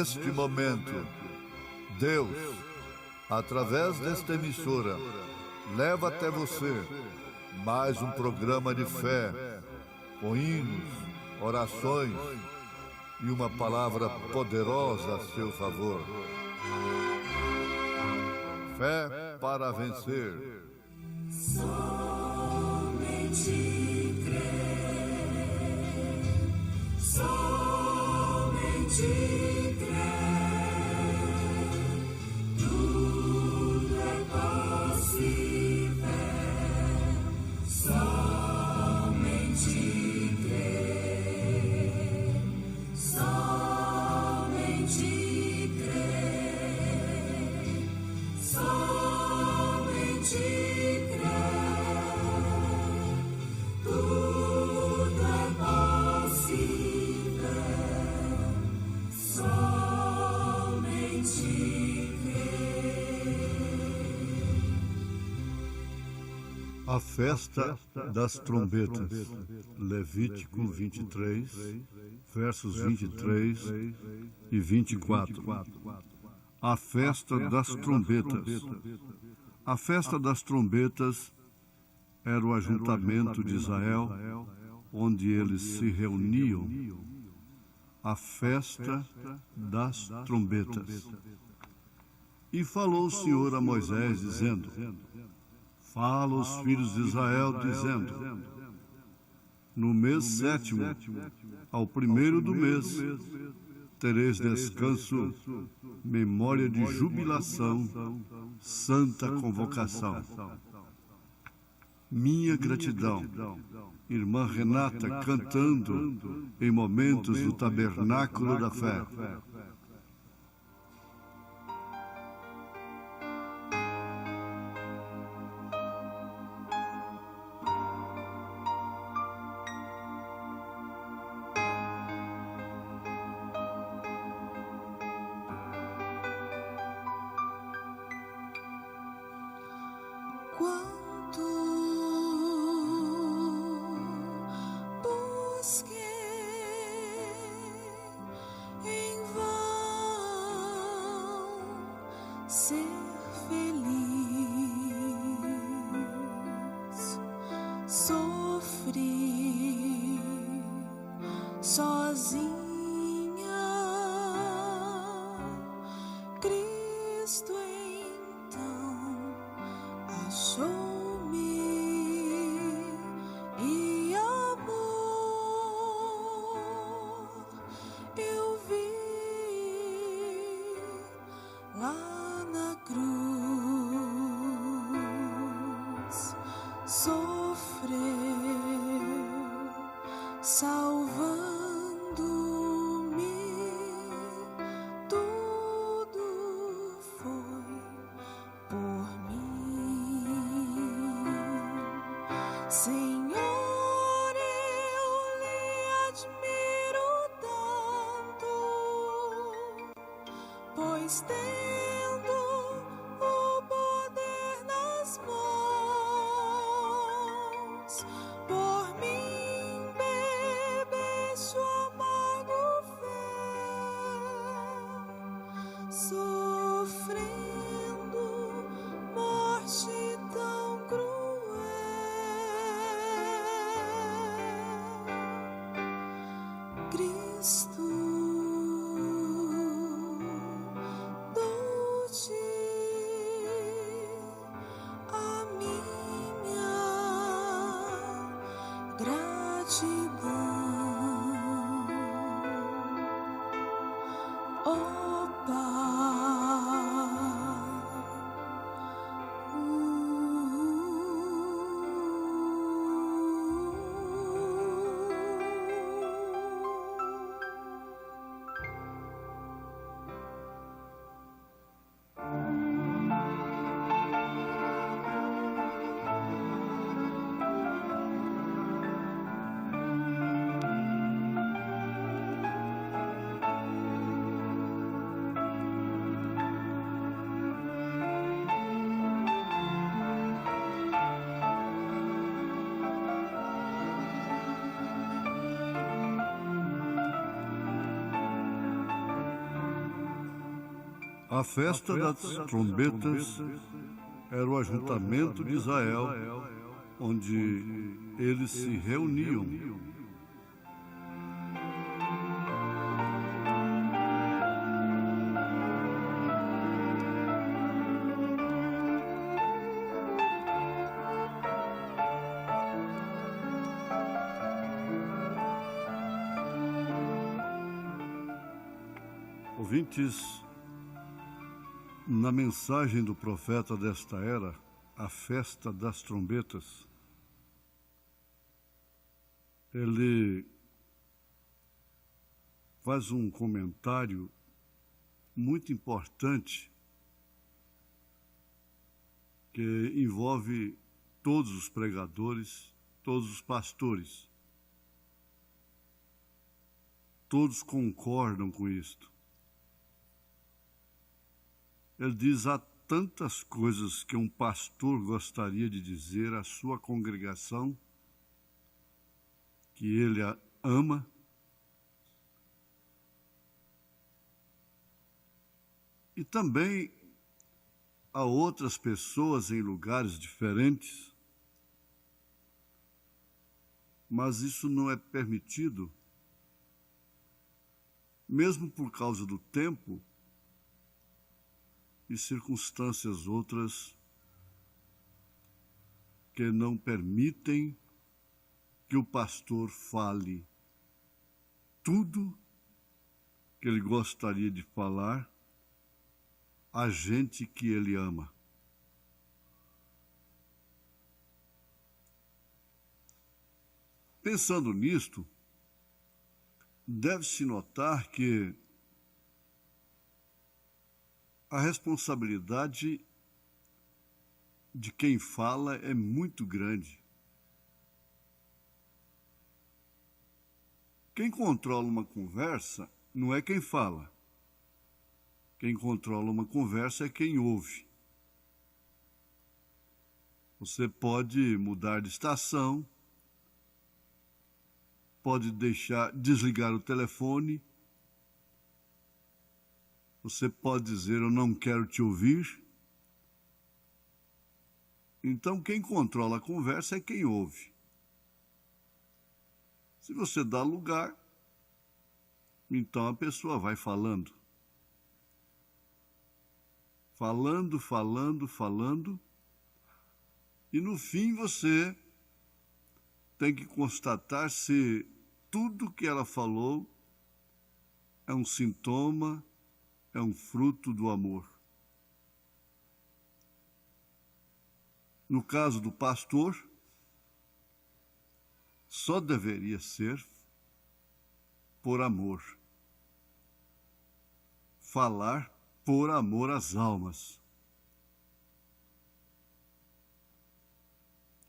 neste momento, Deus, através desta emissora, leva até você mais um programa de fé, com hinos, orações e uma palavra poderosa a seu favor. Fé para vencer. Somente crer, somente crer, tudo é possível, somente crer, somente crer, somente A festa das trombetas, Levítico 23, versos 23 e 24. A festa das trombetas. A festa das trombetas era o ajuntamento de Israel, onde eles se reuniam. A festa das trombetas. E falou o Senhor a Moisés, dizendo: fala aos filhos de Israel, dizendo: no mês sétimo, ao primeiro do mês, tereis descanso, memória de jubilação, santa convocação. Minha gratidão. Irmã Renata cantando em momentos do Tabernáculo da Fé. A festa das trombetas era o ajuntamento de Israel, onde eles se reuniam. Ouvintes, na mensagem do profeta desta era, a festa das trombetas, ele faz um comentário muito importante que envolve todos os pregadores, todos os pastores. Todos concordam com isto. Ele diz: há tantas coisas que um pastor gostaria de dizer à sua congregação, que ele a ama, e também a outras pessoas em lugares diferentes, mas isso não é permitido, mesmo por causa do tempo e circunstâncias outras que não permitem que o pastor fale tudo que ele gostaria de falar à gente que ele ama. Pensando nisto, deve-se notar que a responsabilidade de quem fala é muito grande. Quem controla uma conversa não é quem fala. Quem controla uma conversa é quem ouve. Você pode mudar de estação, pode desligar o telefone, você pode dizer: eu não quero te ouvir. Então, quem controla a conversa é quem ouve. Se você dá lugar, então a pessoa vai falando. Falando, e no fim você tem que constatar se tudo que ela falou é um sintoma, é um fruto do amor. No caso do pastor, só deveria ser por amor. Falar por amor às almas.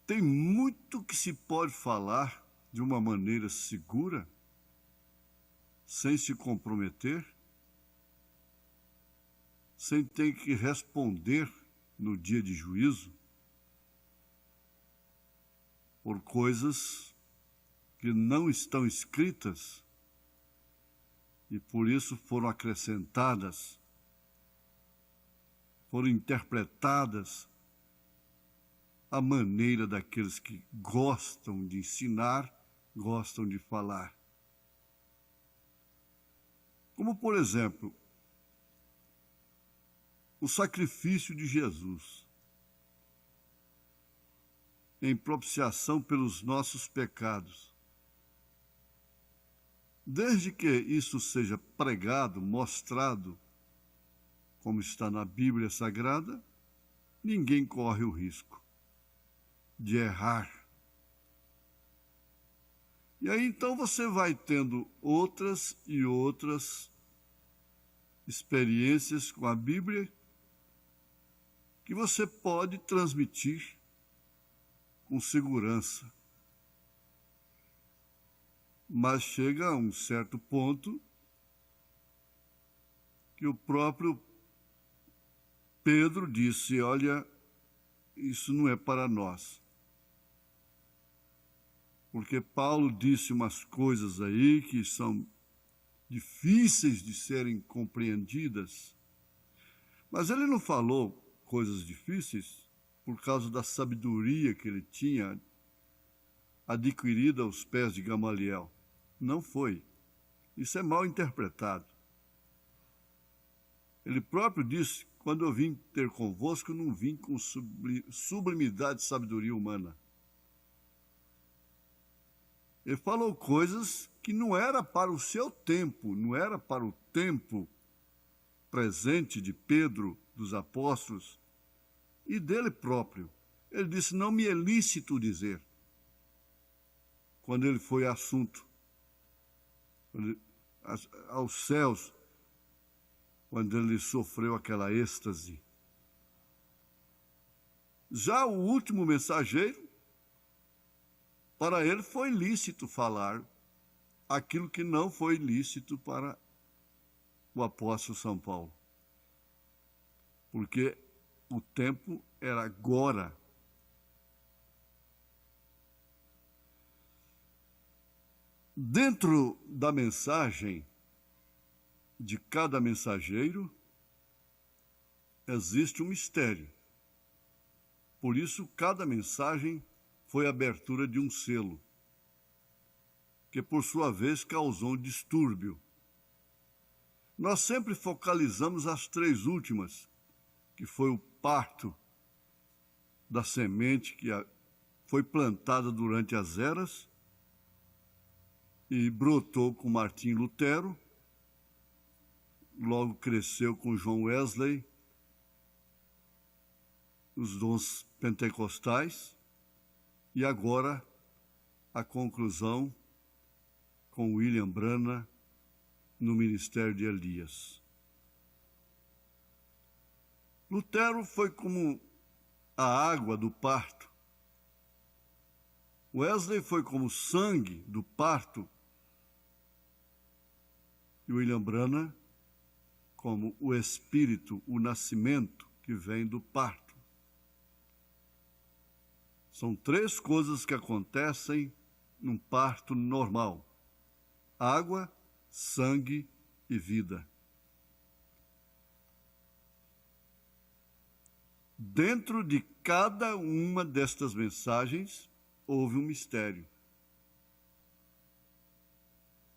Tem muito que se pode falar de uma maneira segura, sem se comprometer, sem ter que responder no dia de juízo por coisas que não estão escritas e por isso foram acrescentadas, foram interpretadas à maneira daqueles que gostam de ensinar, gostam de falar. Como, por exemplo, o sacrifício de Jesus em propiciação pelos nossos pecados. Desde que isso seja pregado, mostrado, como está na Bíblia Sagrada, ninguém corre o risco de errar. E aí então você vai tendo outras e outras experiências com a Bíblia que você pode transmitir com segurança. Mas chega a um certo ponto que o próprio Pedro disse: olha, isso não é para nós. Porque Paulo disse umas coisas aí que são difíceis de serem compreendidas, Mas ele não falou coisas difíceis por causa da sabedoria que ele tinha adquirida aos pés de Gamaliel. Não foi. Isso é mal interpretado. Ele próprio disse: quando eu vim ter convosco, não vim com sublimidade de sabedoria humana. Ele falou coisas que não era para o seu tempo, não era para o tempo presente de Pedro, dos apóstolos e dele próprio. Ele disse: não me é lícito dizer, quando ele foi assunto aos céus, quando ele sofreu aquela êxtase. Já o último mensageiro, para ele foi lícito falar aquilo que não foi lícito para o apóstolo São Paulo. Porque o tempo era agora. Dentro da mensagem de cada mensageiro existe um mistério. Por isso, cada mensagem foi a abertura de um selo, que por sua vez causou um distúrbio. Nós sempre focalizamos as três últimas, que foi o parto da semente que foi plantada durante as eras e brotou com Martim Lutero, logo cresceu com John Wesley, os dons pentecostais, e agora a conclusão com William Branham no ministério de Elias. Lutero foi como a água do parto. Wesley foi como o sangue do parto. E William Branham como o espírito, o nascimento que vem do parto. São três coisas que acontecem num parto normal: água, sangue e vida. Dentro de cada uma destas mensagens houve um mistério.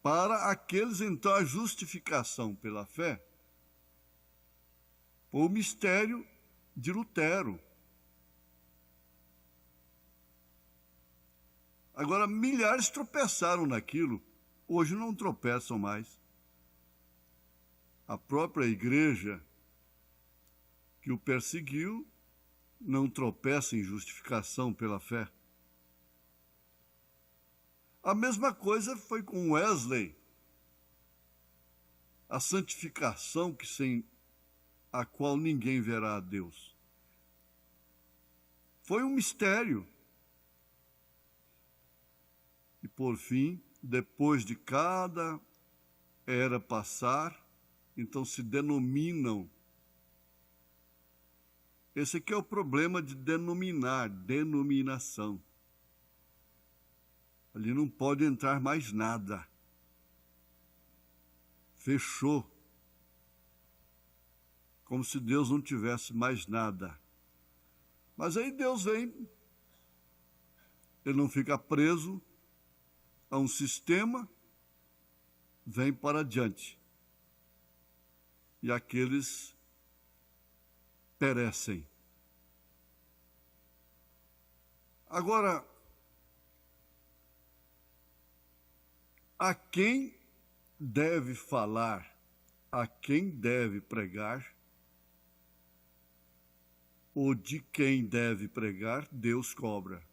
Para aqueles, então, a justificação pela fé foi o mistério de Lutero. Agora, milhares tropeçaram naquilo, hoje não tropeçam mais. A própria igreja que o perseguiu não tropeça em justificação pela fé. A mesma coisa foi com Wesley. A santificação que sem a qual ninguém verá a Deus. Foi um mistério. E por fim, depois de cada era passar, então se denominam. Esse aqui é o problema de denominar, denominação. Ali não pode entrar mais nada. Fechou. Como se Deus não tivesse mais nada. Mas aí Deus vem. Ele não fica preso a um sistema, vem para adiante. E aqueles perecem. Agora, a quem deve falar, a quem deve pregar, ou de quem deve pregar, Deus cobra.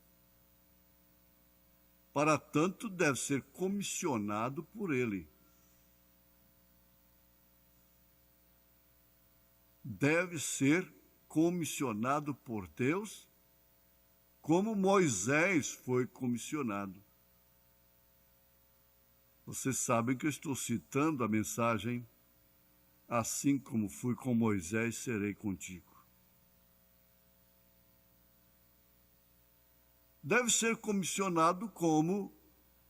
Para tanto, deve ser comissionado por Ele. Deve ser comissionado por Deus, como Moisés foi comissionado. Vocês sabem que eu estou citando a mensagem: assim como fui com Moisés, serei contigo. Deve ser comissionado como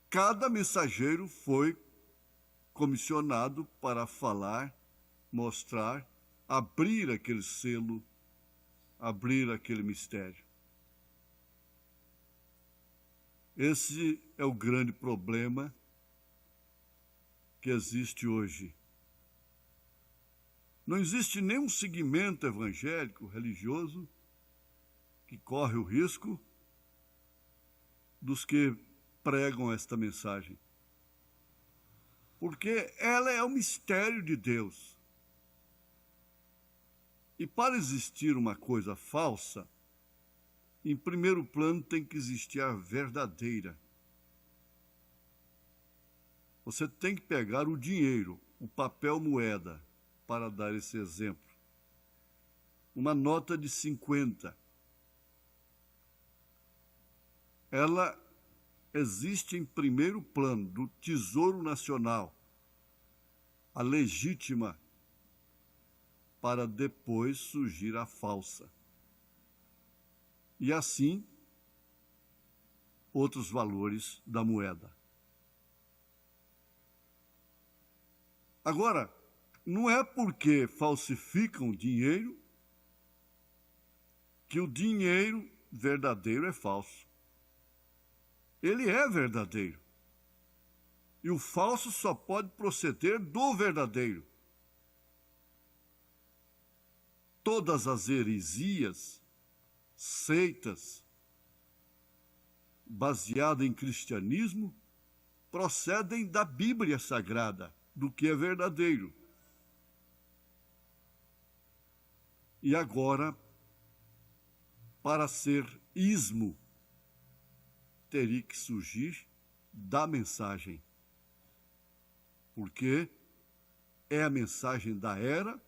cada mensageiro foi comissionado para falar, mostrar abrir aquele selo, abrir aquele mistério. Esse é o grande problema que existe hoje. Não existe nenhum segmento evangélico, religioso, que corre o risco dos que pregam esta mensagem. Porque ela é o mistério de Deus. E para existir uma coisa falsa, em primeiro plano tem que existir a verdadeira. Você tem que pegar o dinheiro, o papel moeda, para dar esse exemplo. Uma nota de 50. Ela existe em primeiro plano do Tesouro Nacional, a legítima, para depois surgir a falsa. E assim, outros valores da moeda. Agora, não é porque falsificam dinheiro que o dinheiro verdadeiro é falso. Ele é verdadeiro. E o falso só pode proceder do verdadeiro. Todas as heresias, seitas, baseadas em cristianismo, procedem da Bíblia Sagrada, do que é verdadeiro. E agora, para ser ismo, teria que surgir da mensagem. Porque é a mensagem da era,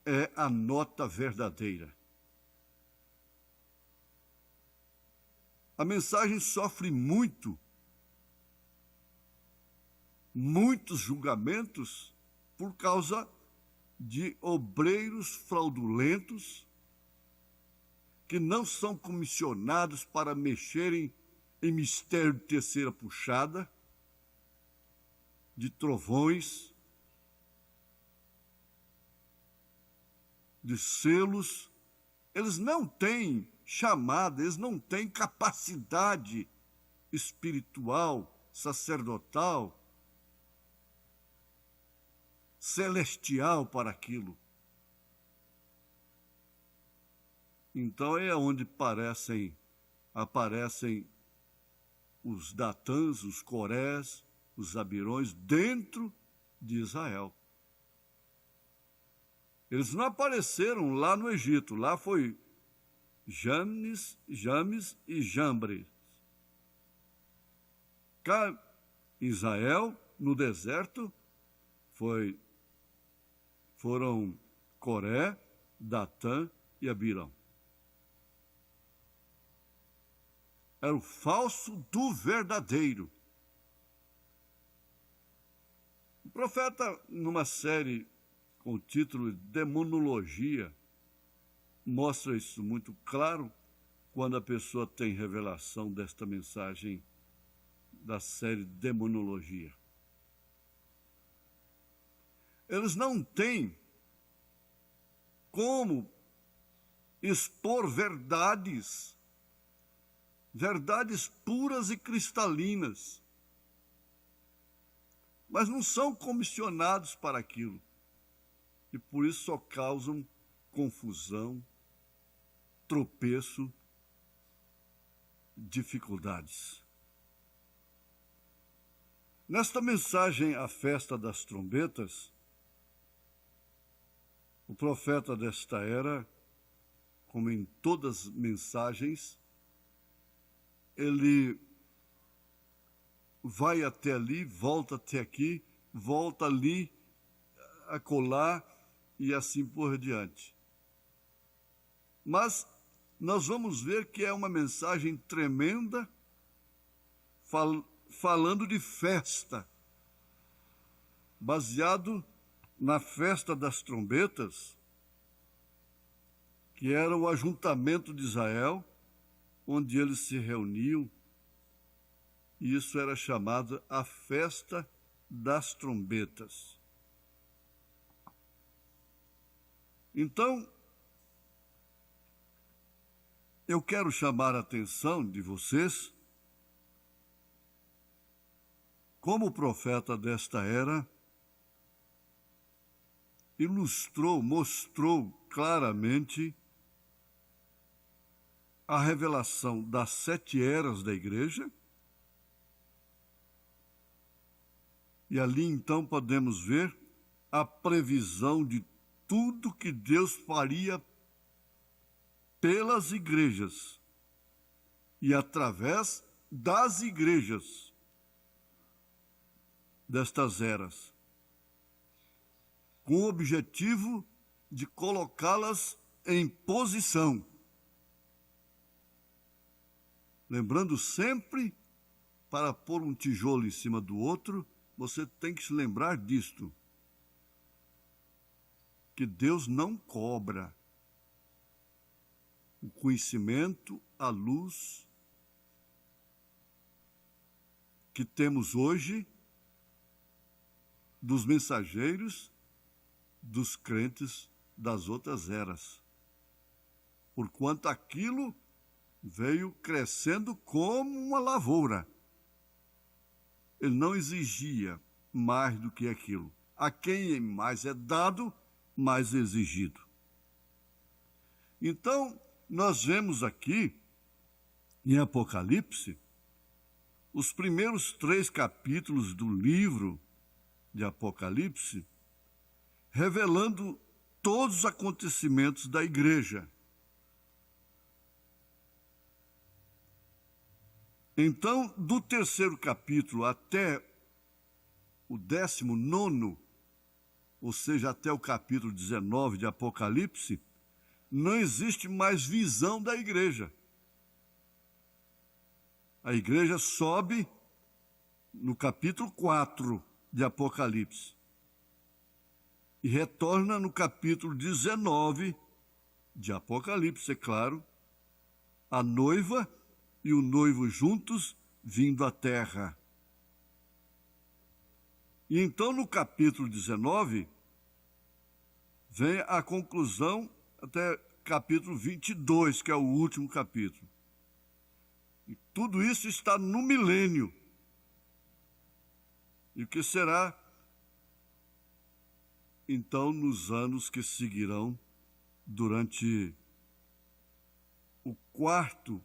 é a nota verdadeira. A mensagem sofre muitos julgamentos por causa de obreiros fraudulentos que não são comissionados para mexerem em mistério de terceira puxada, de trovões, de selos. Eles não têm chamada, eles não têm capacidade espiritual, sacerdotal, celestial para aquilo. Então é onde aparecem os Datãs, os Corés, os Abirões dentro de Israel. Eles não apareceram lá no Egito, lá foi James e Jambres. Cá em Israel, no deserto, foram Coré, Datã e Abirão. Era o falso do verdadeiro. O profeta, numa série com o título Demonologia, mostra isso muito claro quando a pessoa tem revelação desta mensagem da série Demonologia. Eles não têm como expor verdades puras e cristalinas, mas não são comissionados para aquilo. E por isso só causam confusão, tropeço, dificuldades. Nesta mensagem, a festa das trombetas, o profeta desta era, como em todas as mensagens, ele vai até ali, volta até aqui, volta ali, acolá e assim por diante. Mas nós vamos ver que é uma mensagem tremenda, falando de festa, baseado na festa das trombetas, que era o ajuntamento de Israel, onde eles se reuniam, e isso era chamado a festa das trombetas. Então, eu quero chamar a atenção de vocês, como profeta desta era, mostrou claramente a revelação das 7 eras da igreja. E ali então podemos ver a previsão de tudo que Deus faria pelas igrejas e através das igrejas destas eras, com o objetivo de colocá-las em posição. Lembrando sempre, para pôr um tijolo em cima do outro, você tem que se lembrar disto, que Deus não cobra o conhecimento, a luz que temos hoje dos mensageiros, dos crentes das outras eras, porquanto aquilo veio crescendo como uma lavoura. Ele não exigia mais do que aquilo. A quem mais é dado, mais é exigido. Então, nós vemos aqui, em Apocalipse, os primeiros 3 capítulos do livro de Apocalipse, revelando todos os acontecimentos da igreja. Então, do 3º capítulo até o 19º, ou seja, até o capítulo 19 de Apocalipse, não existe mais visão da igreja. A igreja sobe no capítulo 4 de Apocalipse e retorna no capítulo 19 de Apocalipse, é claro, a noiva e o noivo juntos vindo à terra. E então, no capítulo 19, vem a conclusão até capítulo 22, que é o último capítulo. E tudo isso está no milênio. E o que será, então, nos anos que seguirão, durante o 4º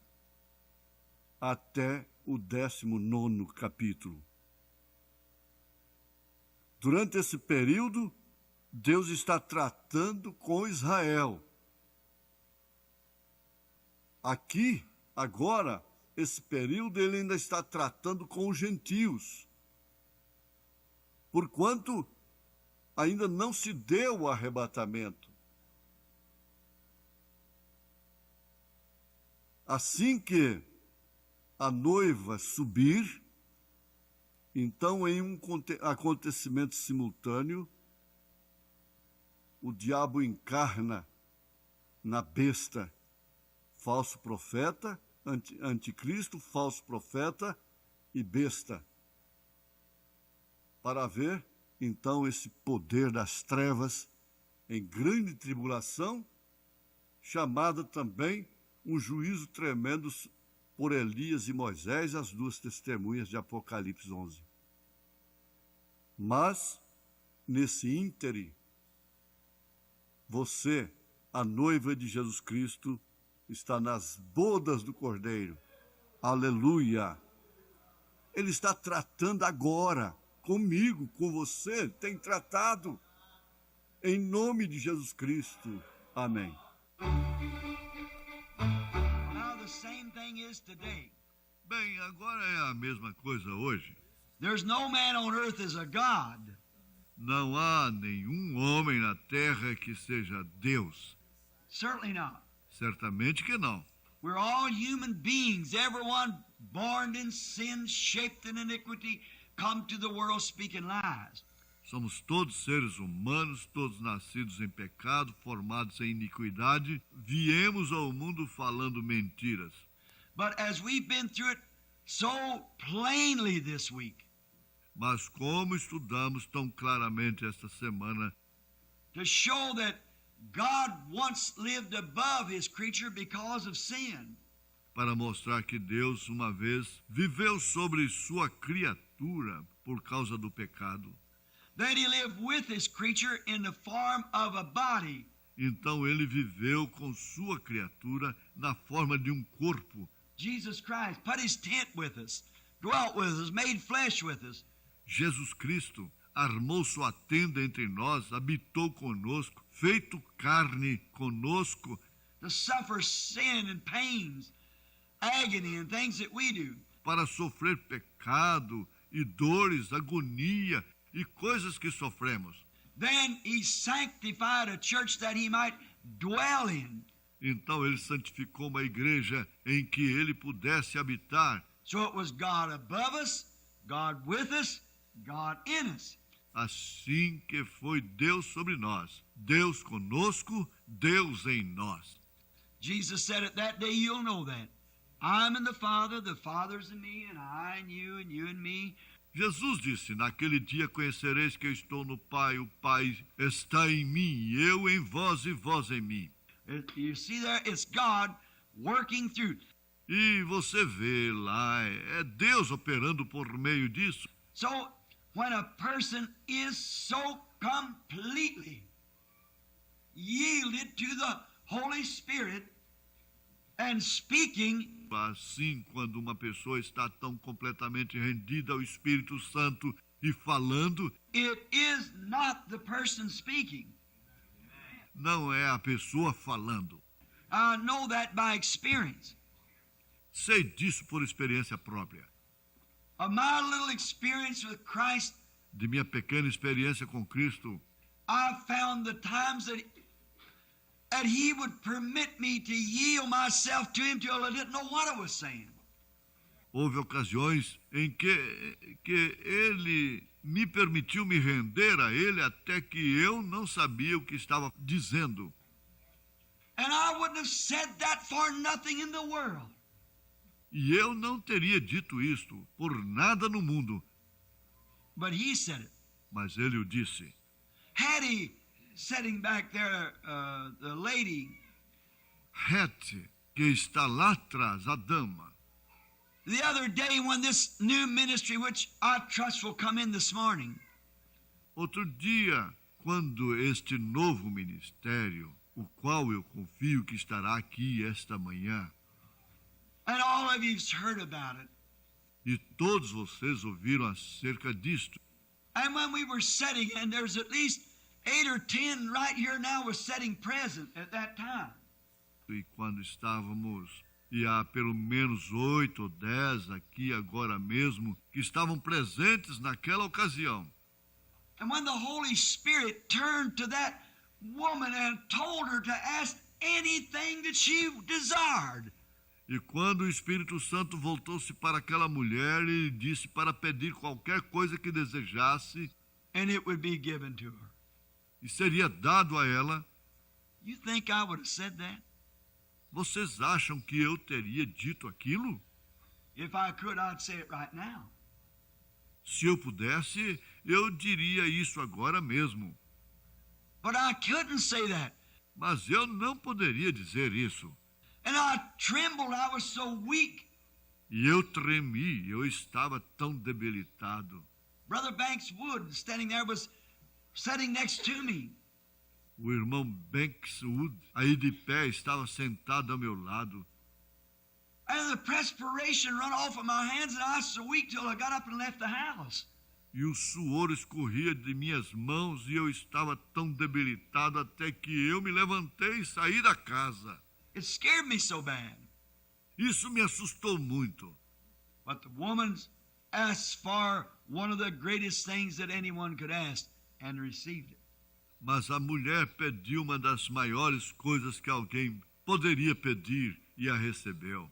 até o 19º capítulo. Durante esse período, Deus está tratando com Israel. Aqui, agora, esse período, ele ainda está tratando com os gentios, porquanto ainda não se deu o arrebatamento. Assim que a noiva subir, então, em um acontecimento simultâneo, o diabo encarna na besta, falso profeta, anticristo, falso profeta e besta, para ver, então, esse poder das trevas em grande tribulação, chamada também um juízo tremendo por Elias e Moisés, as 2 testemunhas de Apocalipse 11. Mas, nesse íntere, você, a noiva de Jesus Cristo, está nas bodas do Cordeiro. Aleluia! Ele está tratando agora, comigo, com você, tem tratado, em nome de Jesus Cristo. Amém. Bem, agora é a mesma coisa hoje. There's no man on earth is a God. Não há nenhum homem na terra que seja Deus. Certainly not. Certamente que não. We're all human beings, everyone born in sin, shaped in iniquity, come to the world speaking lies. Somos todos seres humanos, todos nascidos em pecado, formados em iniquidade, viemos ao mundo falando mentiras. But as we've been through it so plainly this week, Mas como estudamos tão claramente esta semana, to show that God once lived above his creature because of sin. Para mostrar que Deus, uma vez, viveu sobre sua criatura por causa do pecado. Then he lived with his creature in the form of a body. Então ele viveu com sua criatura na forma de um corpo. Jesus Christ put his tent with us, dwelt with us, made flesh with us. Jesus Cristo armou sua tenda entre nós, habitou conosco, feito carne conosco, To suffer sin and pains, agony and things that we do. para sofrer pecado e dores, agonia e coisas que sofremos. Then he sanctified a church that he might dwell in. Então ele santificou uma igreja em que ele pudesse habitar. So it was God above us, God with us, God in us. Assim que foi Deus sobre nós, Deus conosco, Deus em nós. Jesus said it that day, you'll know that. I'm in the Father's in me, and I in you, and you in me. Jesus disse, naquele dia conhecereis que eu estou no Pai, o Pai está em mim, eu em vós e vós em mim. You see there, it's God working through. E você vê lá, é Deus operando por meio disso. So, when a person is so completely yielded to the Holy Spirit and speaking, Assim, quando uma pessoa está tão completamente rendida ao Espírito Santo e falando, it is not the person speaking. não é a pessoa falando. I know that by experience. Sei disso por experiência própria. Of my little experience with Christ, De minha pequena experiência com Cristo, I found the times that he would permit me to yield myself to him till I didn't know what I was saying. houve ocasiões em que ele me permitiu me render a ele até que eu não sabia o que estava dizendo. And I wouldn't have said that for nothing in the world. E eu não teria dito isto por nada no mundo, But he said it. mas ele o disse. Hattie, sitting back there, the lady, Hattie, que está lá atrás, a dama, the other day when this new ministry, which I trust will come in this morning, outro dia, quando este novo ministério, o qual eu confio que estará aqui esta manhã, and all of you've heard about it. e todos vocês ouviram acerca disto, And when we were sitting, and there's at least 8 or 10 right here now was sitting present at that time. e quando estávamos, e há pelo menos 8 ou 10 aqui agora mesmo, que estavam presentes naquela ocasião. And when the Holy Spirit turned to that woman and told her to ask anything that she desired, E quando o Espírito Santo voltou-se para aquela mulher e disse para pedir qualquer coisa que desejasse, and it would be given to her. e seria dado a ela, You think I would have said that? vocês acham que eu teria dito aquilo? If I could, I'd say it right now. Se eu pudesse, eu diria isso agora mesmo. But I couldn't say that. Mas eu não poderia dizer isso. And I trembled. I was so weak. E eu tremi, eu estava tão debilitado. Brother Banks Wood, standing there, was sitting next to me. O irmão Bankswood, aí de pé, estava sentado ao meu lado. And the perspiration run off of my hands, and I was so weak till I got up and left the house. E o suor escorria de minhas mãos e eu estava tão debilitado até que eu me levantei e saí da casa. It scared me so bad. Isso me assustou muito. But the woman asked for one of the greatest things that anyone could ask and received it. Mas a mulher pediu uma das maiores coisas que alguém poderia pedir e a recebeu.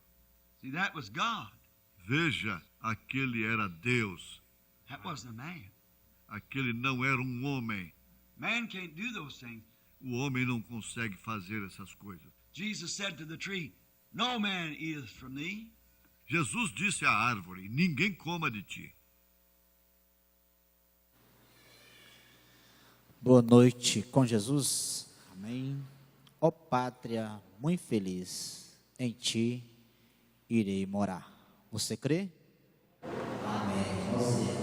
See, that was God. Veja, aquele era Deus. That wasn't a man. Aquele não era um homem. Man can't do those things. O homem não consegue fazer essas coisas. Jesus said to the tree, No man eateth from thee. Jesus disse à árvore, ninguém coma de ti. Boa noite com Jesus. Amém. Ó pátria muito feliz, em ti irei morar. Você crê? Amém. Você. Você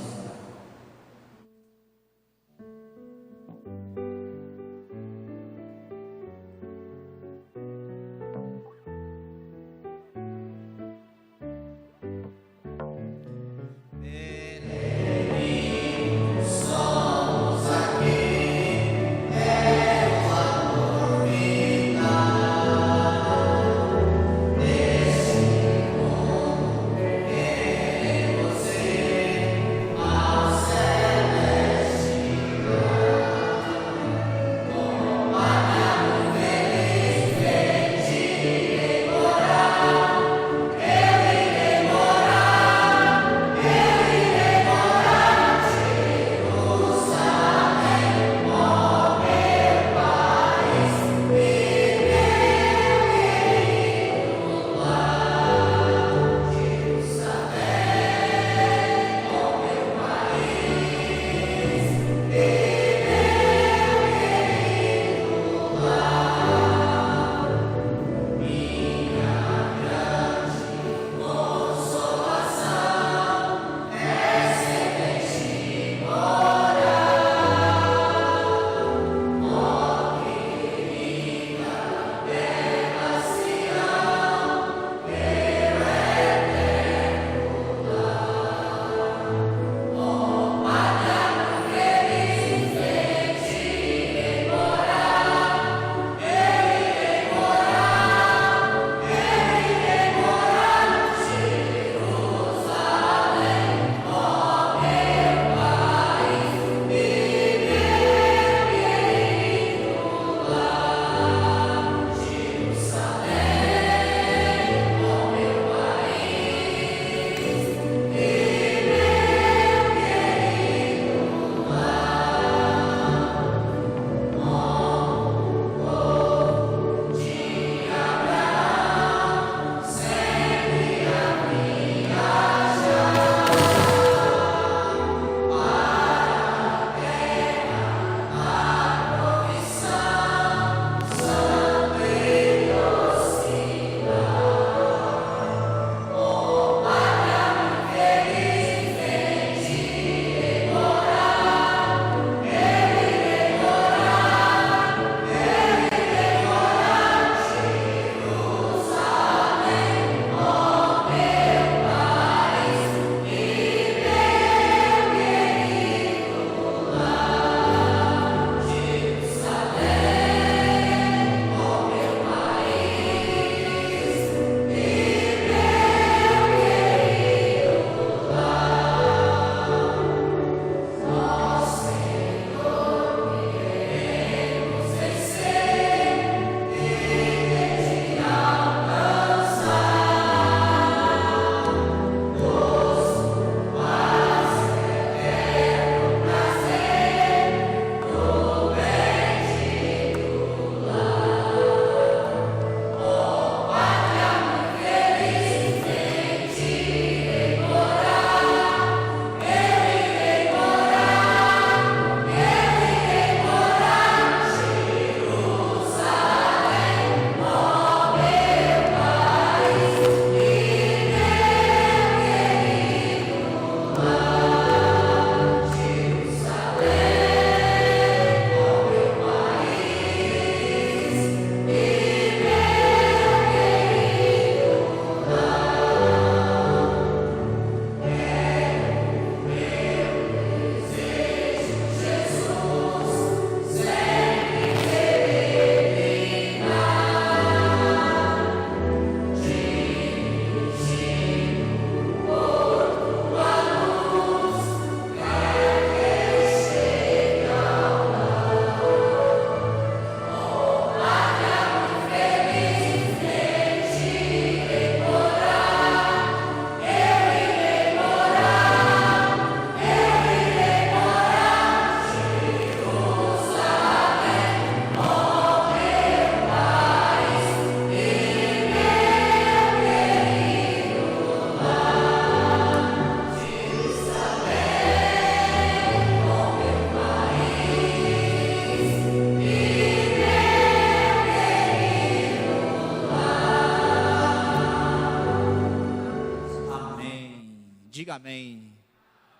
diga amém.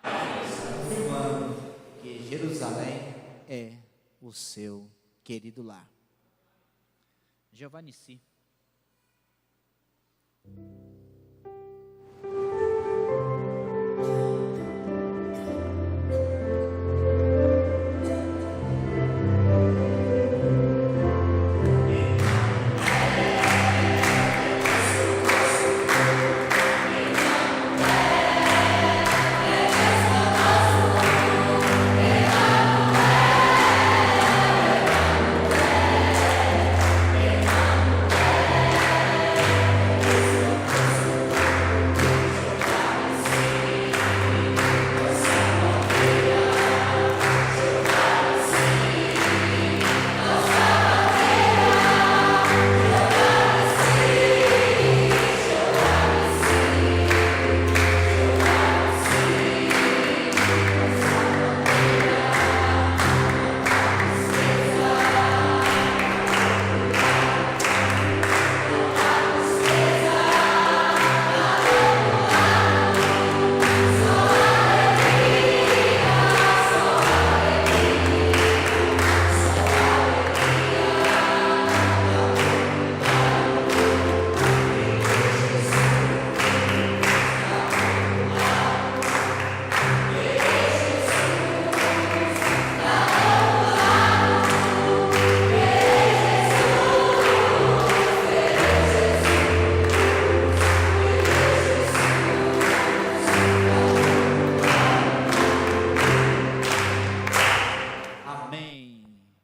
Afirmando que Jerusalém é o seu querido lar. Giovanici.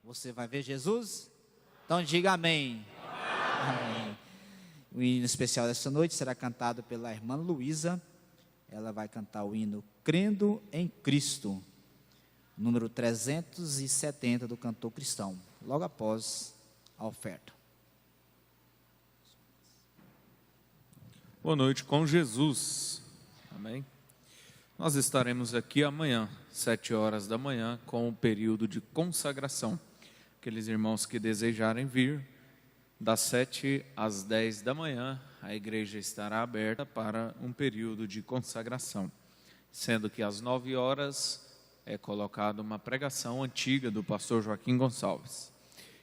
Você vai ver Jesus? Então diga amém. Amém. O hino especial dessa noite será cantado pela irmã Luísa. Ela vai cantar o hino Crendo em Cristo, número 370 do cantor cristão, logo após a oferta. Boa noite com Jesus. Amém. Nós estaremos aqui amanhã, 7 horas da manhã, com o período de consagração. Aqueles irmãos que desejarem vir, das 7 às 10 da manhã, a igreja estará aberta para um período de consagração, sendo que às 9 horas é colocada uma pregação antiga do pastor Joaquim Gonçalves.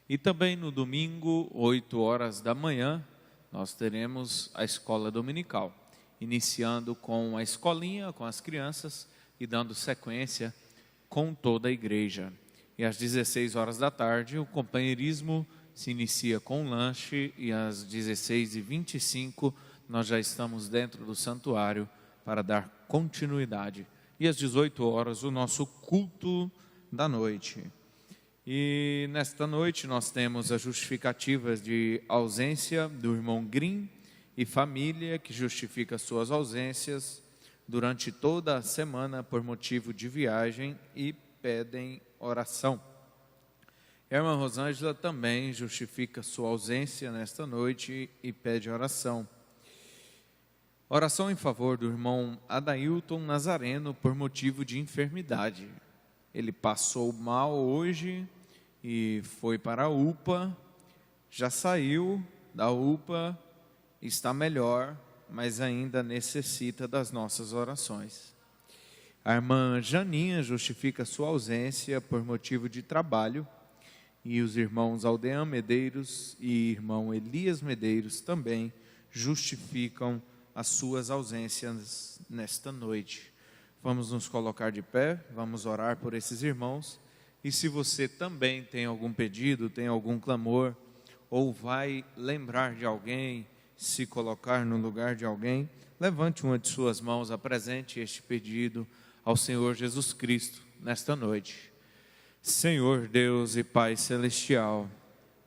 E também no domingo, 8 horas da manhã, nós teremos a escola dominical, iniciando com a escolinha, com as crianças e dando sequência com toda a igreja. E às 16 horas da tarde, o companheirismo se inicia com um lanche e às 16h25 nós já estamos dentro do santuário para dar continuidade. E às 18 horas, o nosso culto da noite. E nesta noite nós temos as justificativas de ausência do irmão Green e família, que justifica suas ausências durante toda a semana por motivo de viagem e pedem oração. A irmã Rosângela também justifica sua ausência nesta noite e pede oração. Oração em favor do irmão Adailton Nazareno por motivo de enfermidade. Ele passou mal hoje e foi para a UPA, já saiu da UPA, está melhor, mas ainda necessita das nossas orações. A irmã Janinha justifica sua ausência por motivo de trabalho, e os irmãos Aldean Medeiros e irmão Elias Medeiros também justificam as suas ausências nesta noite. Vamos nos colocar de pé, vamos orar por esses irmãos, e se você também tem algum pedido, tem algum clamor, ou vai lembrar de alguém, se colocar no lugar de alguém, levante uma de suas mãos, apresente este pedido ao Senhor Jesus Cristo nesta noite. Senhor Deus e Pai Celestial,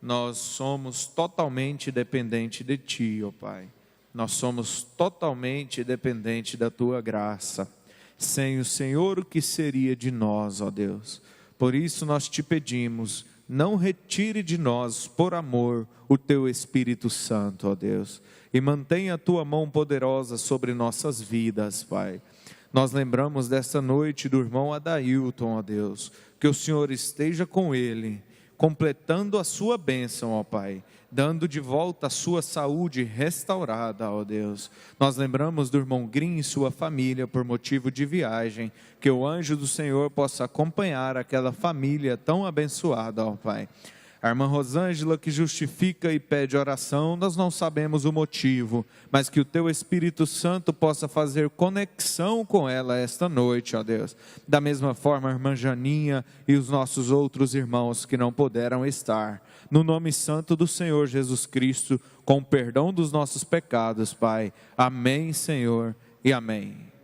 nós somos totalmente dependentes de Ti, ó Pai. Nós somos totalmente dependentes da Tua graça. Sem o Senhor, o que seria de nós, ó Deus? Por isso nós te pedimos, não retire de nós, por amor, o Teu Espírito Santo, ó Deus, e mantenha a Tua mão poderosa sobre nossas vidas, Pai. Nós lembramos desta noite do irmão Adailton, ó Deus, que o Senhor esteja com ele, completando a sua bênção, ó Pai, dando de volta a sua saúde restaurada, ó Deus. Nós lembramos do irmão Green e sua família por motivo de viagem, que o anjo do Senhor possa acompanhar aquela família tão abençoada, ó Pai. A irmã Rosângela que justifica e pede oração, nós não sabemos o motivo, mas que o Teu Espírito Santo possa fazer conexão com ela esta noite, ó Deus. Da mesma forma, a irmã Janinha e os nossos outros irmãos que não puderam estar. No nome santo do Senhor Jesus Cristo, com o perdão dos nossos pecados, Pai. Amém, Senhor, e amém.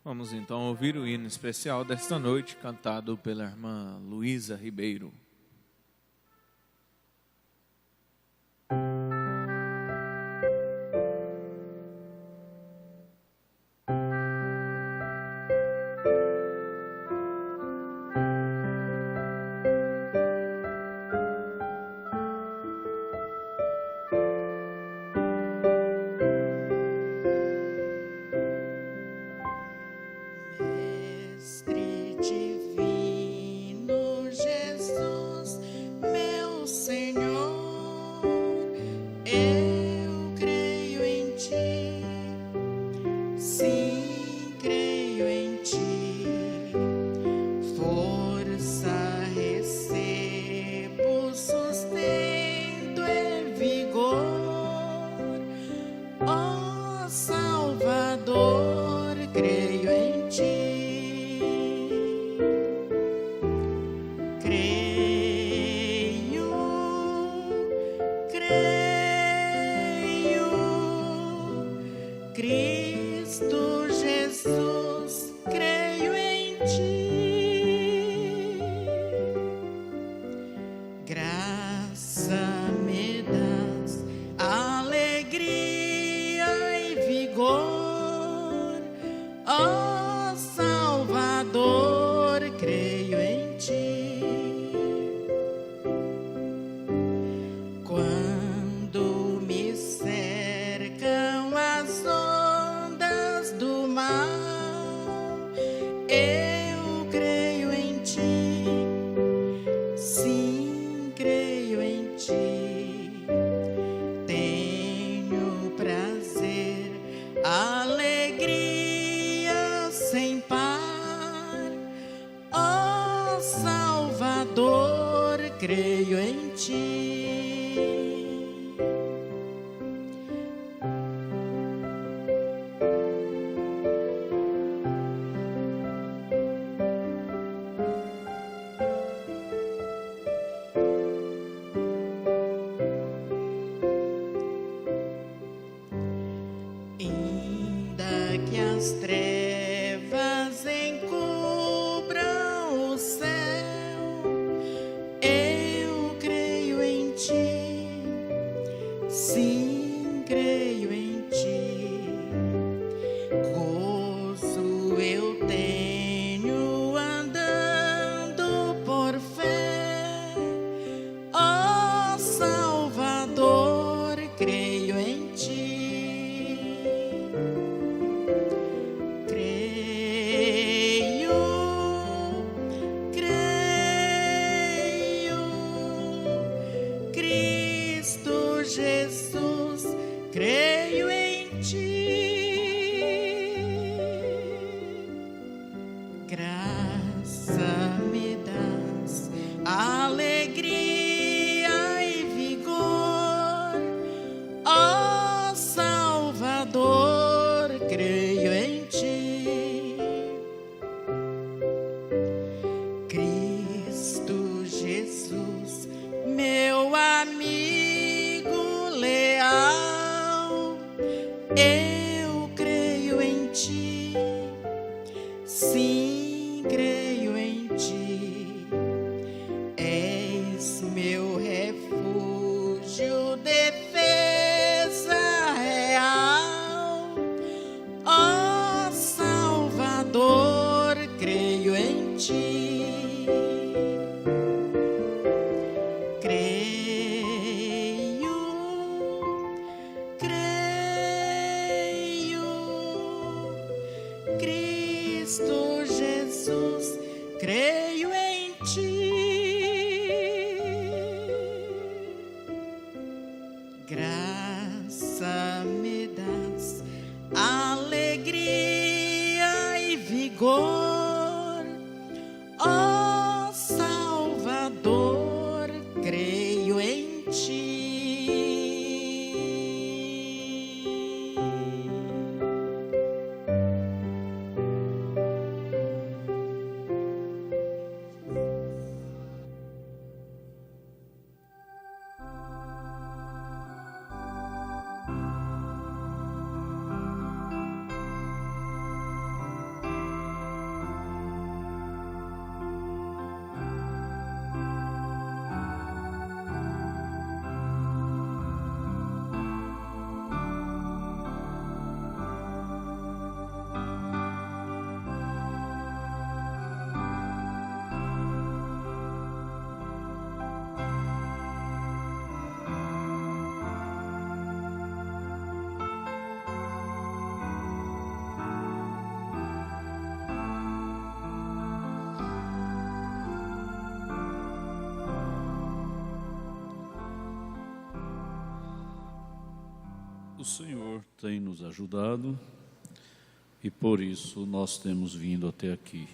Vamos então ouvir o hino especial desta noite, cantado pela irmã Luísa Ribeiro. Mestre divino Jesus, meu Senhor, eu creio em Ti, sim, creio em Ti, força recebo, sustento e vigor, ó Salvador, creio em Ti. Cristo Jesus, creio em Ti. Graça me das, alegria e vigor, ó Salvador, creio em Ti. Quando me cercam as ondas do mar, eu creio em Ti, sim, creio em Ti. Tenho prazer, alegria sem par, ó Salvador, creio em Ti. Ainda que as trevas creio em ti. Gozo eu tenho andando por fé, ó Salvador, creio em ti. Creio, Cristo Jesus, creio em ti. Graça me das, alegria e vigor, ó Salvador, creio em ti. Cristo Jesus, meu amigo leal, eu creio em ti. Sim, creio em ti. És meu refúgio, defesa real, ó Salvador, creio em ti. Cristo Jesus, creio em ti. Graça me das, alegria e vigor, ó Salvador, creio em ti. O Senhor tem nos ajudado e por isso nós temos vindo até aqui.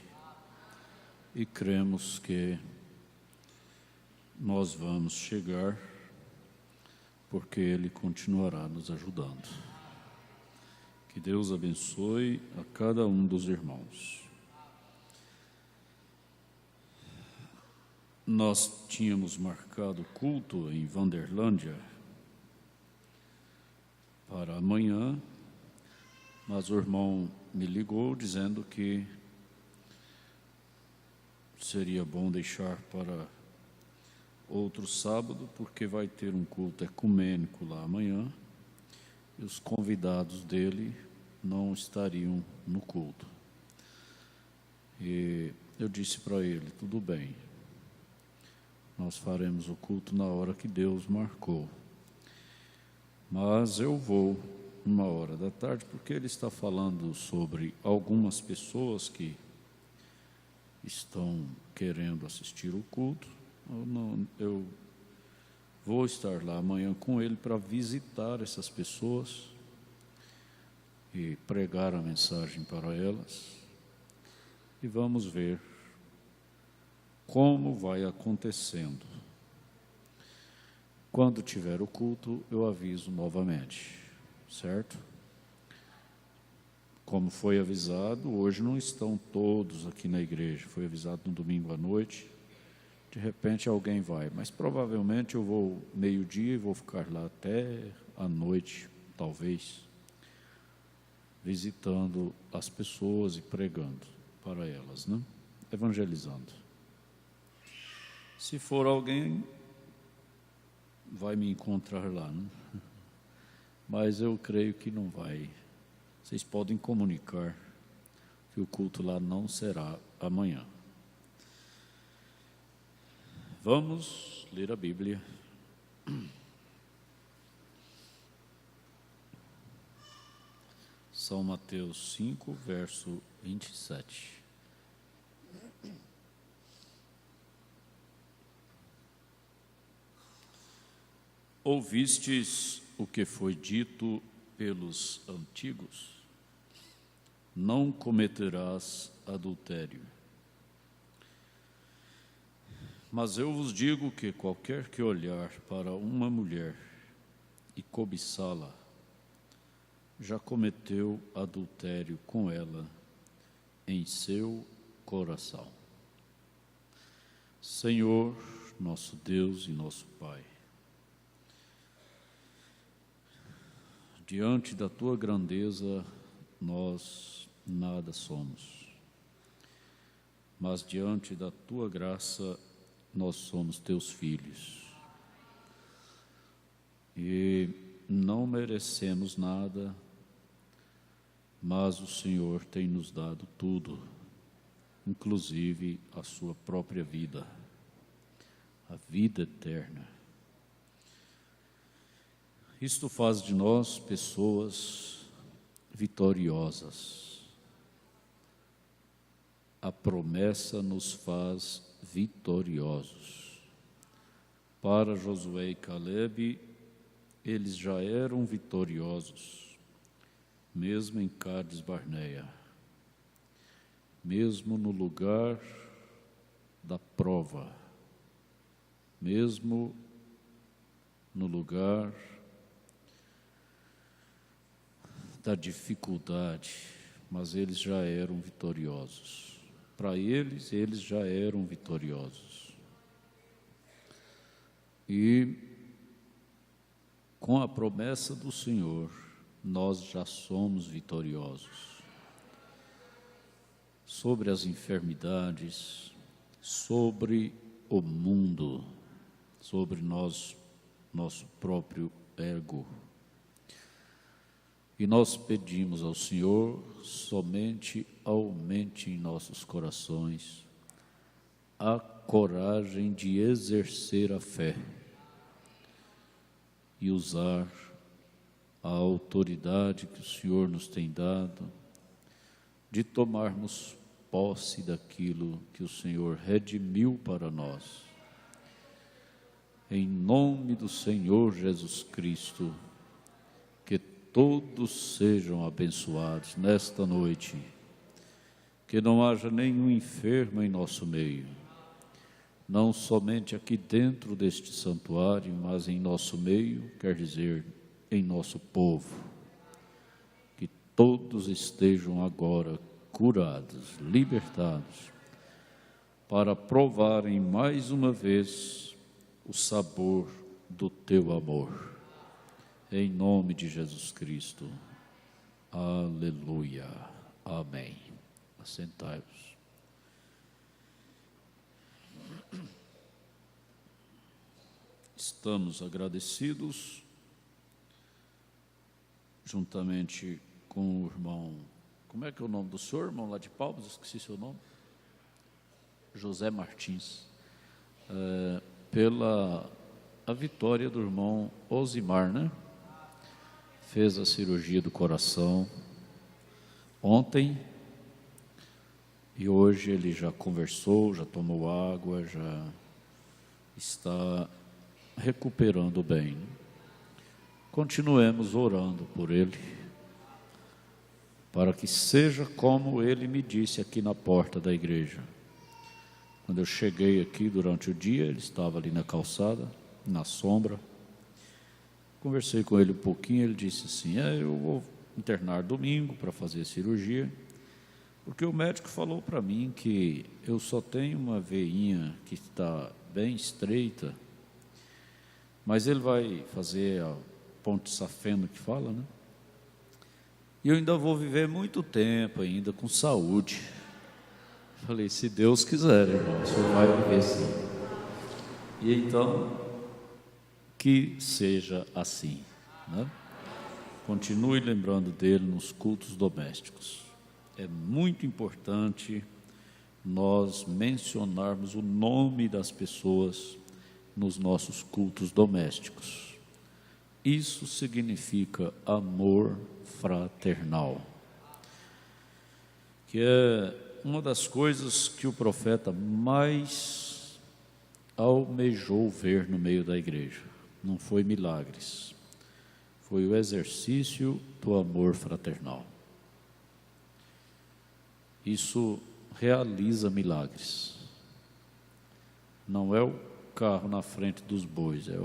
E cremos que nós vamos chegar porque Ele continuará nos ajudando. Que Deus abençoe a cada um dos irmãos. Nós tínhamos marcado culto em Vanderlândia para amanhã, mas o irmão me ligou dizendo que seria bom deixar para outro sábado, porque vai ter um culto ecumênico lá amanhã, e os convidados dele não estariam no culto. E eu disse para ele, tudo bem, nós faremos o culto na hora que Deus marcou. Mas eu vou 13h, porque ele está falando sobre algumas pessoas que estão querendo assistir o culto. Eu vou estar lá amanhã com ele para visitar essas pessoas e pregar a mensagem para elas. E vamos ver como vai acontecendo. Quando tiver o culto, eu aviso novamente, certo? Como foi avisado, hoje não estão todos aqui na igreja, foi avisado no domingo à noite, de repente alguém vai, mas provavelmente eu vou meio-dia e vou ficar lá até à noite, talvez, visitando as pessoas e pregando para elas, né? Evangelizando. Se for alguém, vai me encontrar lá, né? mas eu creio que não vai. Vocês podem comunicar que o culto lá não será amanhã. Vamos ler a Bíblia. São Mateus 5, verso 27. Ouvistes o que foi dito pelos antigos? Não cometerás adultério. Mas eu vos digo que qualquer que olhar para uma mulher e cobiçá-la, já cometeu adultério com ela em seu coração. Senhor, nosso Deus e nosso Pai, diante da Tua grandeza nós nada somos, mas diante da Tua graça nós somos Teus filhos e não merecemos nada, mas o Senhor tem nos dado tudo, inclusive a Sua própria vida, a vida eterna. Isto faz de nós pessoas vitoriosas. A promessa nos faz vitoriosos. Para Josué e Calebe, eles já eram vitoriosos, mesmo em Cades Barneia, mesmo no lugar da prova, mesmo no lugar da dificuldade, mas eles já eram vitoriosos. Para eles já eram vitoriosos. E com a promessa do Senhor, nós já somos vitoriosos. Sobre as enfermidades, sobre o mundo, sobre nós, nosso próprio ego. E nós pedimos ao Senhor, somente aumente em nossos corações a coragem de exercer a fé e usar a autoridade que o Senhor nos tem dado, de tomarmos posse daquilo que o Senhor redimiu para nós. Em nome do Senhor Jesus Cristo, todos sejam abençoados nesta noite, que não haja nenhum enfermo em nosso meio, não somente aqui dentro deste santuário, mas em nosso meio, quer dizer, em nosso povo, que todos estejam agora curados, libertados, para provarem mais uma vez o sabor do Teu amor. Em nome de Jesus Cristo. Aleluia. Amém. Assentai-vos. Estamos agradecidos, juntamente com o irmão, como é que é o nome do senhor, irmão lá de Palmas? Esqueci seu nome. José Martins. Pela a vitória do irmão Osimar, né? Fez a cirurgia do coração ontem e hoje ele já conversou, já tomou água, já está recuperando bem. Continuemos orando por ele, para que seja como ele me disse aqui na porta da igreja. Quando eu cheguei aqui durante o dia, ele estava ali na calçada, na sombra. Conversei com ele um pouquinho, ele disse assim, eu vou internar domingo para fazer cirurgia, porque o médico falou para mim que eu só tenho uma veinha que está bem estreita, mas ele vai fazer a ponte safena que fala, né? E eu ainda vou viver muito tempo ainda com saúde. Falei, se Deus quiser, irmão, o senhor vai viver sim. E então, que seja assim, né? continue lembrando dele nos cultos domésticos. É muito importante nós mencionarmos o nome das pessoas nos nossos cultos domésticos. Isso significa amor fraternal, que é uma das coisas que o profeta mais almejou ver no meio da igreja. Não foi milagres, foi o exercício do amor fraternal. Isso realiza milagres. Não é o carro na frente dos bois, é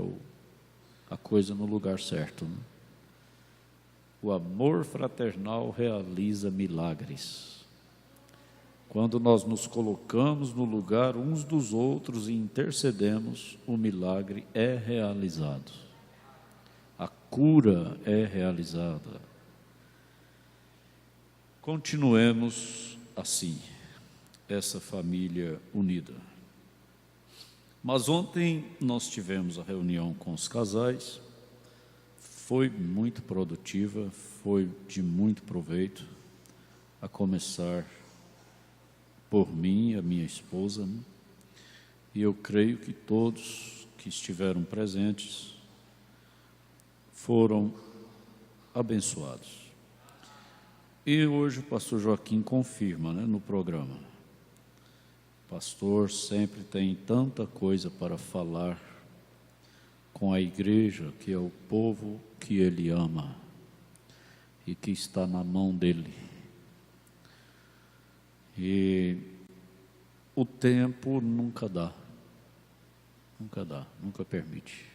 a coisa no lugar certo, né? O amor fraternal realiza milagres. Quando nós nos colocamos no lugar uns dos outros e intercedemos, o milagre é realizado. A cura é realizada. Continuemos assim, essa família unida. Mas ontem nós tivemos a reunião com os casais, foi muito produtiva, foi de muito proveito, a começar por mim, a minha esposa, né? E eu creio que todos que estiveram presentes foram abençoados. E hoje o pastor Joaquim confirma, né, no programa. O pastor sempre tem tanta coisa para falar com a igreja, que é o povo que ele ama e que está na mão dele. E o tempo nunca dá, nunca permite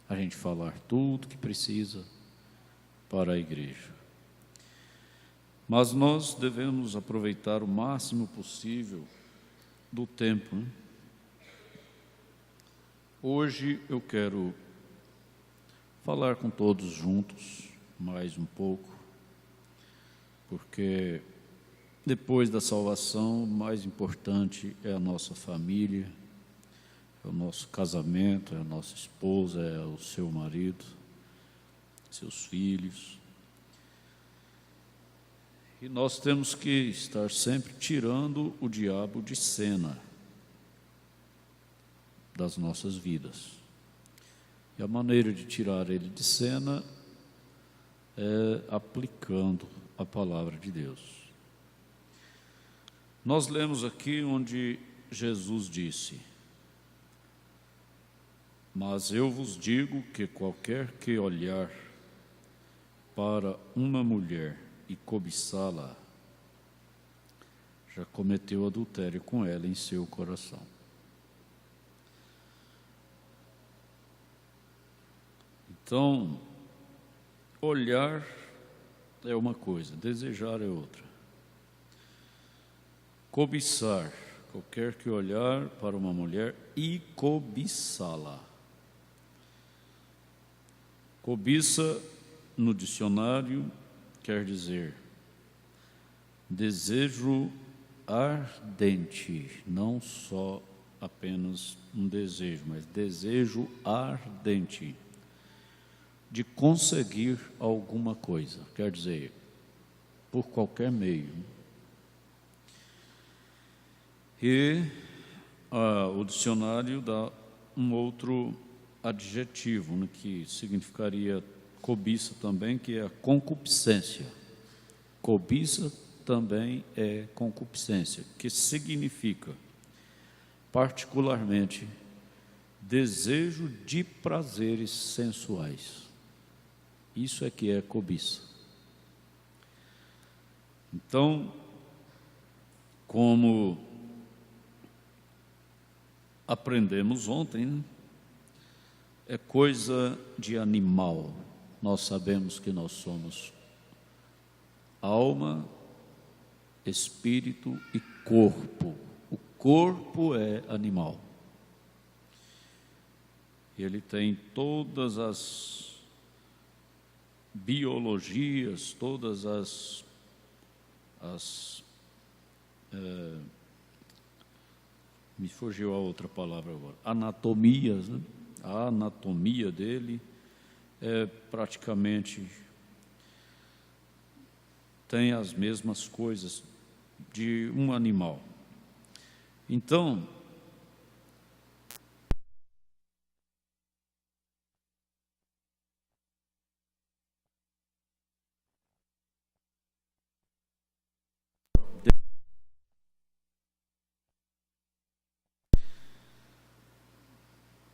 a gente falar tudo que precisa para a igreja. Mas nós devemos aproveitar o máximo possível do tempo, né? Hoje eu quero falar com todos juntos mais um pouco, porque depois da salvação, o mais importante é a nossa família, é o nosso casamento, é a nossa esposa, é o seu marido, seus filhos. E nós temos que estar sempre tirando o diabo de cena das nossas vidas. E a maneira de tirar ele de cena é aplicando a palavra de Deus. Nós lemos aqui onde Jesus disse: mas eu vos digo que qualquer que olhar para uma mulher e cobiçá-la, já cometeu adultério com ela em seu coração. Então, olhar é uma coisa, desejar é outra. Cobiçar, qualquer que olhar para uma mulher e cobiçá-la. Cobiça, no dicionário, quer dizer desejo ardente, não só apenas um desejo, mas desejo ardente de conseguir alguma coisa, quer dizer, por qualquer meio. E o dicionário dá um outro adjetivo, né, que significaria cobiça também, que é a concupiscência. Cobiça também é concupiscência, que significa, particularmente, desejo de prazeres sensuais. Isso é que é cobiça. Então, como aprendemos ontem, né, é coisa de animal. Nós sabemos que nós somos alma, espírito e corpo. O corpo é animal. Ele tem todas as biologias, todas me fugiu a outra palavra agora, anatomias, né? A anatomia dele é praticamente tem as mesmas coisas de um animal. Então,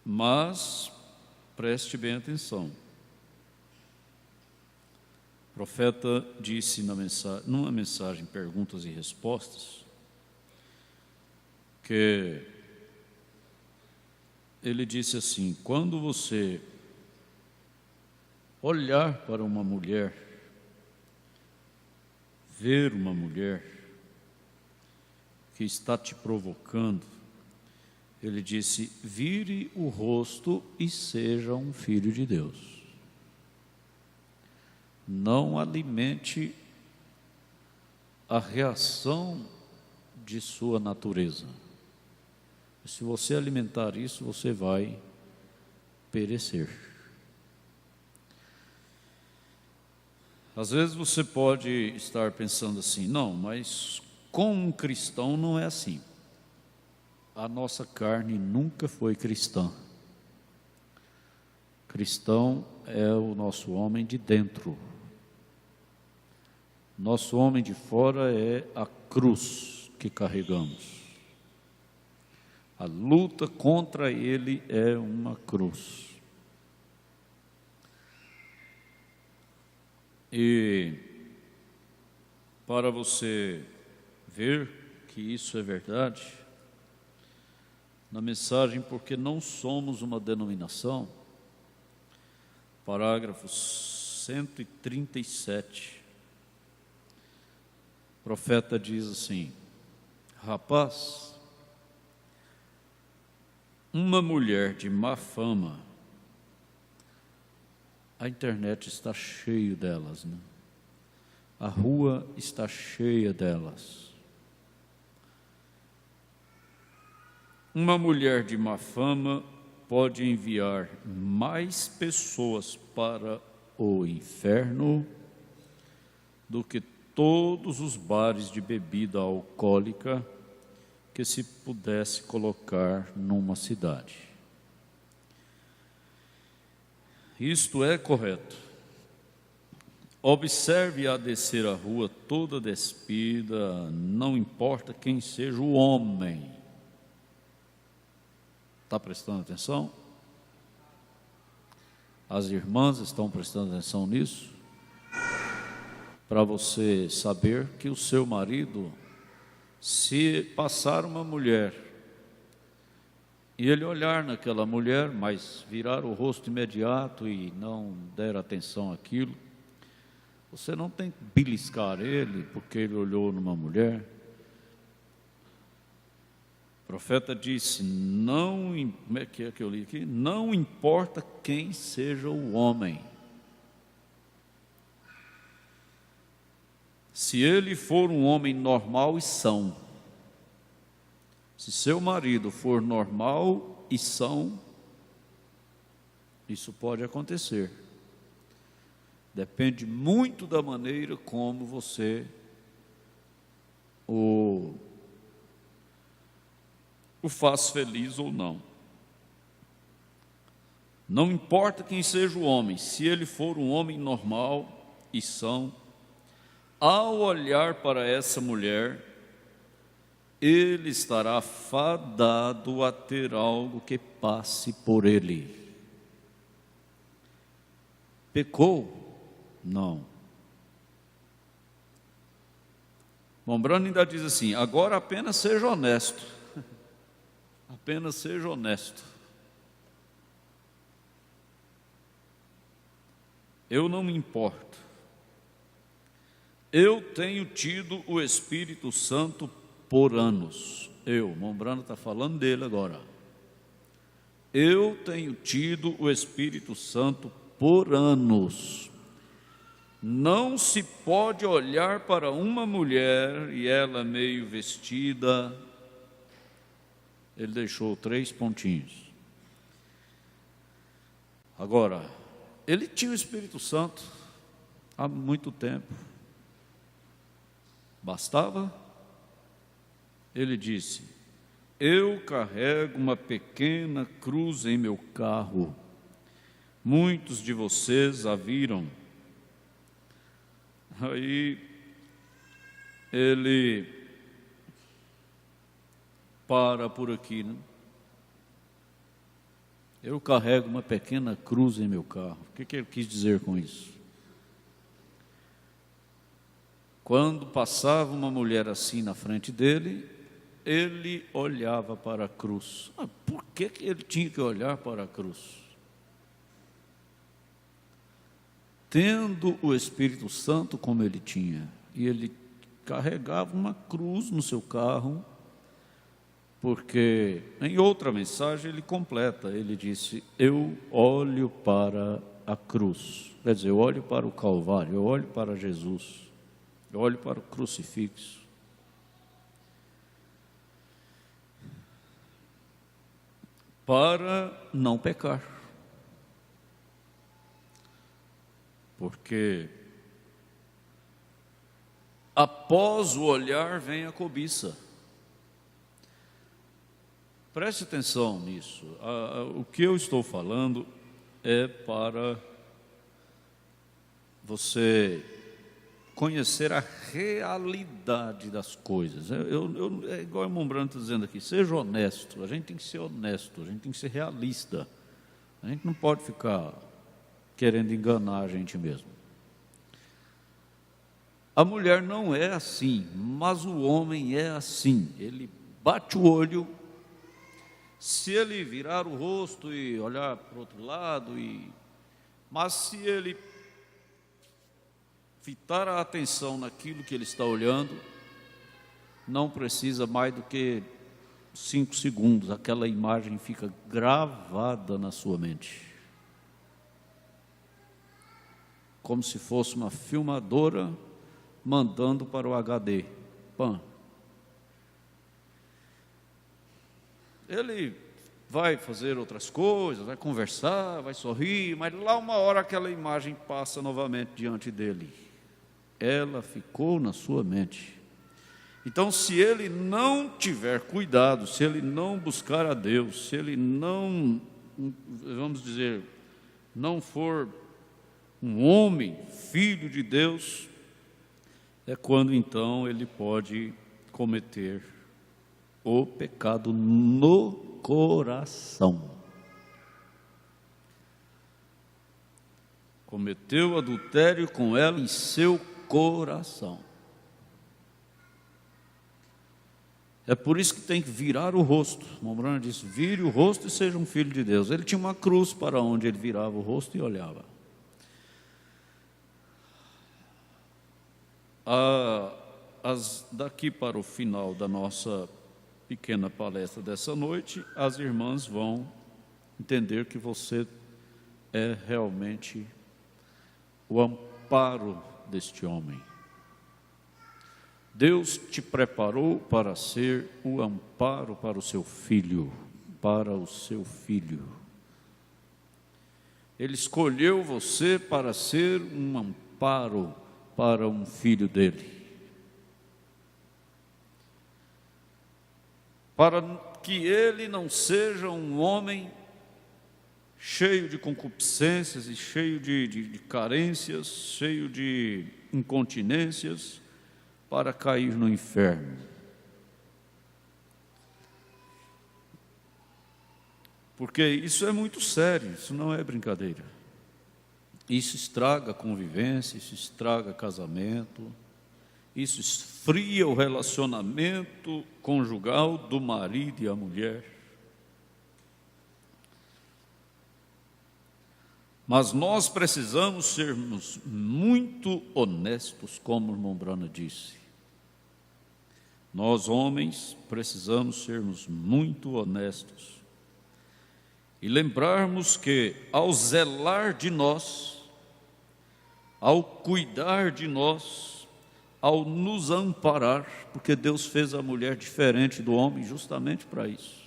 mas preste bem atenção. O profeta disse numa mensagem Perguntas e Respostas, que ele disse assim: quando você olhar para uma mulher, ver uma mulher que está te provocando, ele disse: vire o rosto e seja um filho de Deus. Não alimente a reação de sua natureza. Se você alimentar isso, você vai perecer. Às vezes você pode estar pensando assim: não, mas com um cristão não é assim. A nossa carne nunca foi cristã. Cristão é o nosso homem de dentro. Nosso homem de fora é a cruz que carregamos. A luta contra ele é uma cruz. E para você ver que isso é verdade, na mensagem Porque Não Somos uma Denominação, parágrafo 137, o profeta diz assim: rapaz, uma mulher de má fama, a internet está cheia delas, né? A rua está cheia delas. Uma mulher de má fama pode enviar mais pessoas para o inferno do que todos os bares de bebida alcoólica que se pudesse colocar numa cidade. Isto é correto. Observe-a descer a rua toda despida, não importa quem seja o homem. Está prestando atenção? As irmãs estão prestando atenção nisso? Para você saber que o seu marido, se passar uma mulher e ele olhar naquela mulher, mas virar o rosto imediato e não der atenção àquilo, você não tem que beliscar ele porque ele olhou numa mulher. O profeta disse: como é que eu li aqui? Não importa quem seja o homem. Se ele for um homem normal e são, se seu marido for normal e são, isso pode acontecer. Depende muito da maneira como você o faz feliz ou não. Não importa quem seja o homem, se ele for um homem normal e são, ao olhar para essa mulher, ele estará fadado a ter algo que passe por ele. Pecou? Não. Mombrano ainda diz assim: agora apenas seja honesto. Apenas seja honesto. Eu não me importo. Eu tenho tido o Espírito Santo por anos. Mombrano está falando dele agora. Eu tenho tido o Espírito Santo por anos. Não se pode olhar para uma mulher e ela meio vestida. Ele deixou 3 pontinhos. Agora, ele tinha o Espírito Santo há muito tempo. Bastava? Ele disse: eu carrego uma pequena cruz em meu carro. Muitos de vocês a viram. Aí ele para por aqui, né? Eu carrego uma pequena cruz em meu carro. O que ele quis dizer com isso? Quando passava uma mulher assim na frente dele, ele olhava para a cruz. Por que ele tinha que olhar para a cruz? Tendo o Espírito Santo como ele tinha, e ele carregava uma cruz no seu carro, porque em outra mensagem ele completa, ele disse: eu olho para a cruz, quer dizer, eu olho para o Calvário, eu olho para Jesus, eu olho para o crucifixo. Para não pecar, porque após o olhar vem a cobiça. Preste atenção nisso. O que eu estou falando é para você conhecer a realidade das coisas. É igual o irmão Branco está dizendo aqui: seja honesto. A gente tem que ser honesto, a gente tem que ser realista. A gente não pode ficar querendo enganar a gente mesmo. A mulher não é assim, mas o homem é assim. Ele bate o olho, se ele virar o rosto e olhar para o outro lado, mas se ele fitar a atenção naquilo que ele está olhando, não precisa mais do que 5 segundos, aquela imagem fica gravada na sua mente, como se fosse uma filmadora mandando para o HD. Pã. Ele vai fazer outras coisas, vai conversar, vai sorrir, mas lá uma hora aquela imagem passa novamente diante dele. Ela ficou na sua mente. Então, se ele não tiver cuidado, se ele não buscar a Deus, se ele não, vamos dizer, não for um homem, filho de Deus, é quando então ele pode cometer o pecado no coração. Cometeu adultério com ela em seu coração. É por isso que tem que virar o rosto. Mombrana disse: vire o rosto e seja um filho de Deus. Ele tinha uma cruz para onde ele virava o rosto e olhava. Daqui para o final da nossa pequena palestra dessa noite, as irmãs vão entender que você é realmente o amparo deste homem. Deus te preparou para ser o amparo para o seu filho, Ele escolheu você para ser um amparo para um filho dele. Para que ele não seja um homem cheio de concupiscências e cheio de carências, cheio de incontinências, para cair no inferno. Porque isso é muito sério, isso não é brincadeira. Isso estraga a convivência, isso estraga casamento, isso esfria o relacionamento conjugal do marido e a mulher. Mas nós precisamos sermos muito honestos, como o irmão Brana disse. Nós, homens, precisamos sermos muito honestos e lembrarmos que, ao zelar de nós, ao cuidar de nós, ao nos amparar, porque Deus fez a mulher diferente do homem justamente para isso.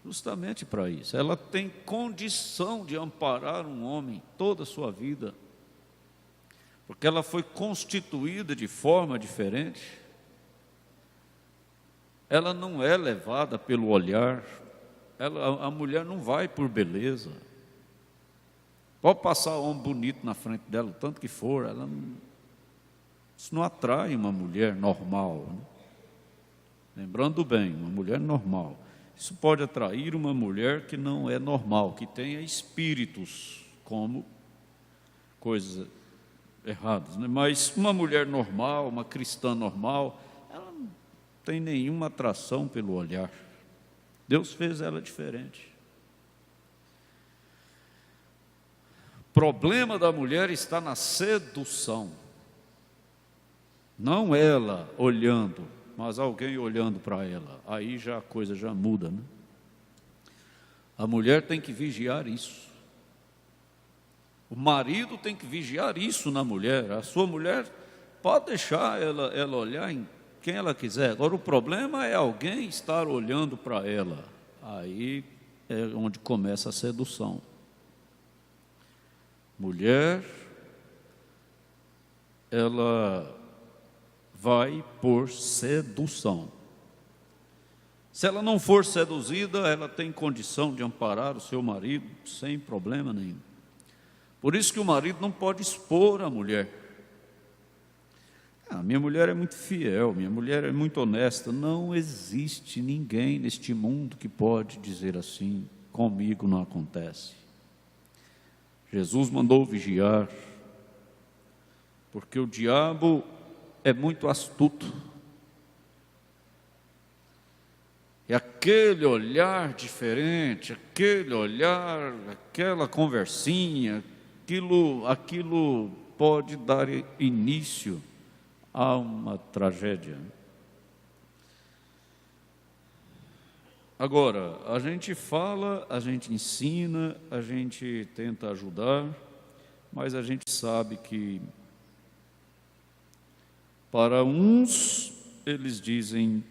Justamente para isso. Ela tem condição de amparar um homem toda a sua vida, porque ela foi constituída de forma diferente. Ela não é levada pelo olhar, a mulher não vai por beleza. Pode passar um homem bonito na frente dela, o tanto que for, isso não atrai uma mulher normal, né? Lembrando bem, uma mulher normal. Isso pode atrair uma mulher que não é normal, que tenha espíritos como coisas erradas, né? Mas uma mulher normal, uma cristã normal, ela não tem nenhuma atração pelo olhar. Deus fez ela diferente. O problema da mulher está na sedução. Não ela olhando, mas alguém olhando para ela. Aí já a coisa já muda, né? A mulher tem que vigiar isso. O marido tem que vigiar isso na mulher. A sua mulher pode deixar ela olhar em quem ela quiser. Agora o problema é alguém estar olhando para ela. Aí é onde começa a sedução. Mulher, ela vai por sedução. Se ela não for seduzida, ela tem condição de amparar o seu marido sem problema nenhum. Por isso que o marido não pode expor a mulher. Minha mulher é muito fiel, minha mulher é muito honesta. Não existe ninguém neste mundo que pode dizer assim: comigo não acontece. Jesus mandou vigiar, porque o diabo é muito astuto. E aquele olhar diferente, aquele olhar, aquela conversinha, aquilo pode dar início a uma tragédia. Agora, a gente fala, a gente ensina, a gente tenta ajudar, mas a gente sabe que para uns eles dizem: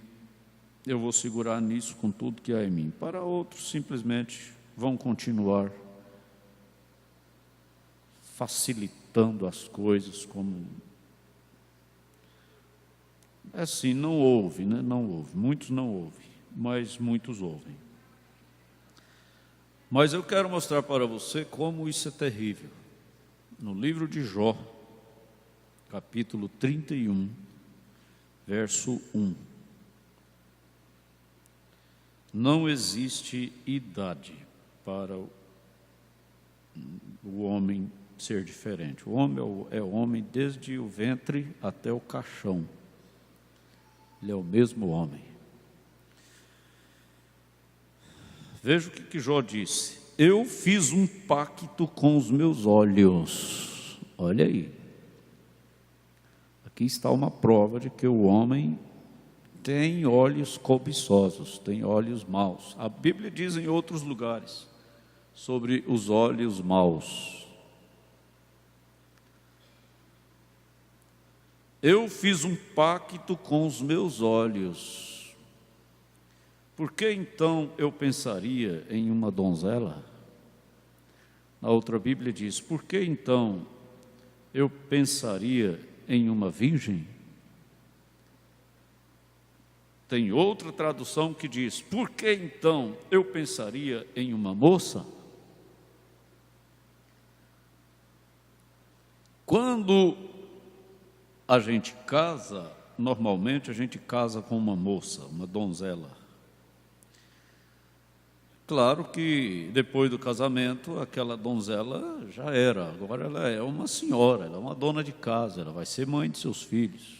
eu vou segurar nisso com tudo que há em mim. Para outros simplesmente vão continuar facilitando as coisas como assim. Não ouve, né? Não ouve. Muitos não ouvem, mas muitos ouvem. Mas eu quero mostrar para você como isso é terrível. No livro de Jó, capítulo 31, verso 1. Não existe idade para o homem ser diferente. O homem é homem desde o ventre até o caixão. Ele é o mesmo homem. Veja o que Jó disse: eu fiz um pacto com os meus olhos. Olha aí. Aqui está uma prova de que o homem tem olhos cobiçosos, tem olhos maus. A Bíblia diz em outros lugares sobre os olhos maus. Eu fiz um pacto com os meus olhos. Por que então eu pensaria em uma donzela? Na outra Bíblia diz: por que então eu pensaria em uma virgem? Tem outra tradução que diz: por que então eu pensaria em uma moça? Quando a gente casa, normalmente a gente casa com uma moça, uma donzela. Claro que depois do casamento, aquela donzela já era, agora ela é uma senhora, ela é uma dona de casa, ela vai ser mãe de seus filhos.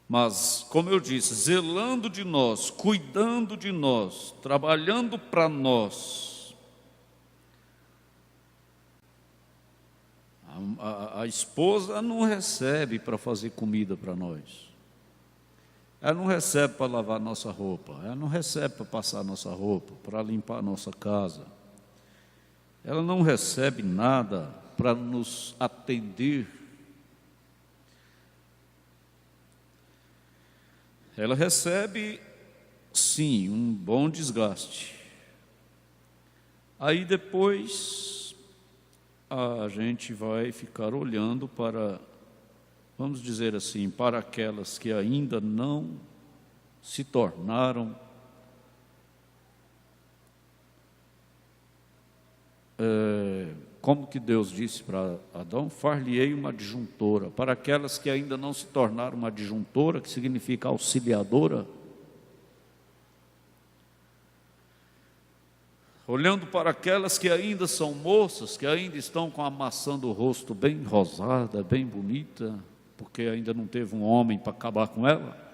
Mas, como eu disse, zelando de nós, cuidando de nós, trabalhando para nós. A esposa não recebe para fazer comida para nós. Ela não recebe para lavar nossa roupa. Ela não recebe para passar nossa roupa, para limpar nossa casa. Ela não recebe nada para nos atender. Ela recebe, sim, um bom desgaste. Aí depois a gente vai ficar olhando para, vamos dizer assim, para aquelas que ainda não se tornaram como que Deus disse para Adão? Far-lhe-ei uma adjuntora. Para aquelas que ainda não se tornaram uma adjuntora, que significa auxiliadora. Olhando para aquelas que ainda são moças, que ainda estão com a maçã do rosto bem rosada, bem bonita, porque ainda não teve um homem para acabar com ela.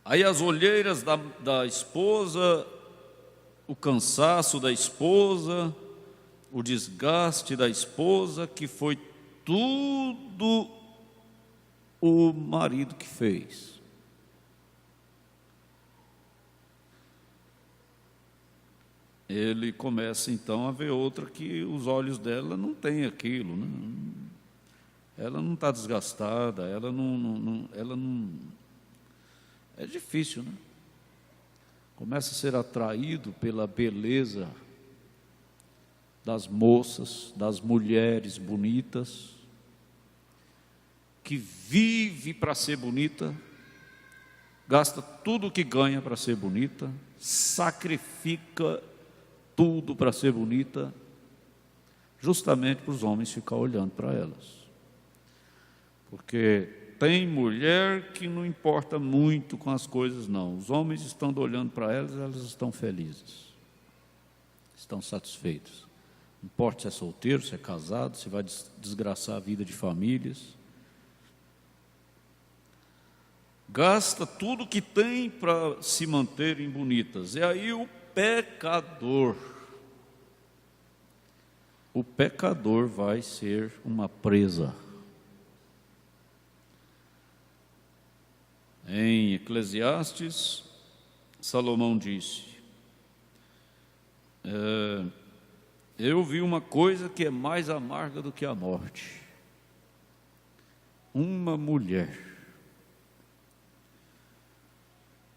Aí as olheiras da esposa, o cansaço da esposa, o desgaste da esposa, que foi tudo o marido que fez. Ele começa então a ver outra que os olhos dela não têm aquilo, né? Ela não está desgastada, ela não. É difícil, né? Começa a ser atraído pela beleza das moças, das mulheres bonitas, que vive para ser bonita, gasta tudo o que ganha para ser bonita, sacrifica tudo para ser bonita, justamente para os homens ficar olhando para elas. Porque tem mulher que não importa muito com as coisas, não. Os homens estão olhando para elas, elas estão felizes, estão satisfeitos. Não importa se é solteiro, se é casado, se vai desgraçar a vida de famílias. Gasta tudo que tem para se manterem bonitas. E aí o pecador vai ser uma presa. Em Eclesiastes, Salomão disse: eu vi uma coisa que é mais amarga do que a morte, uma mulher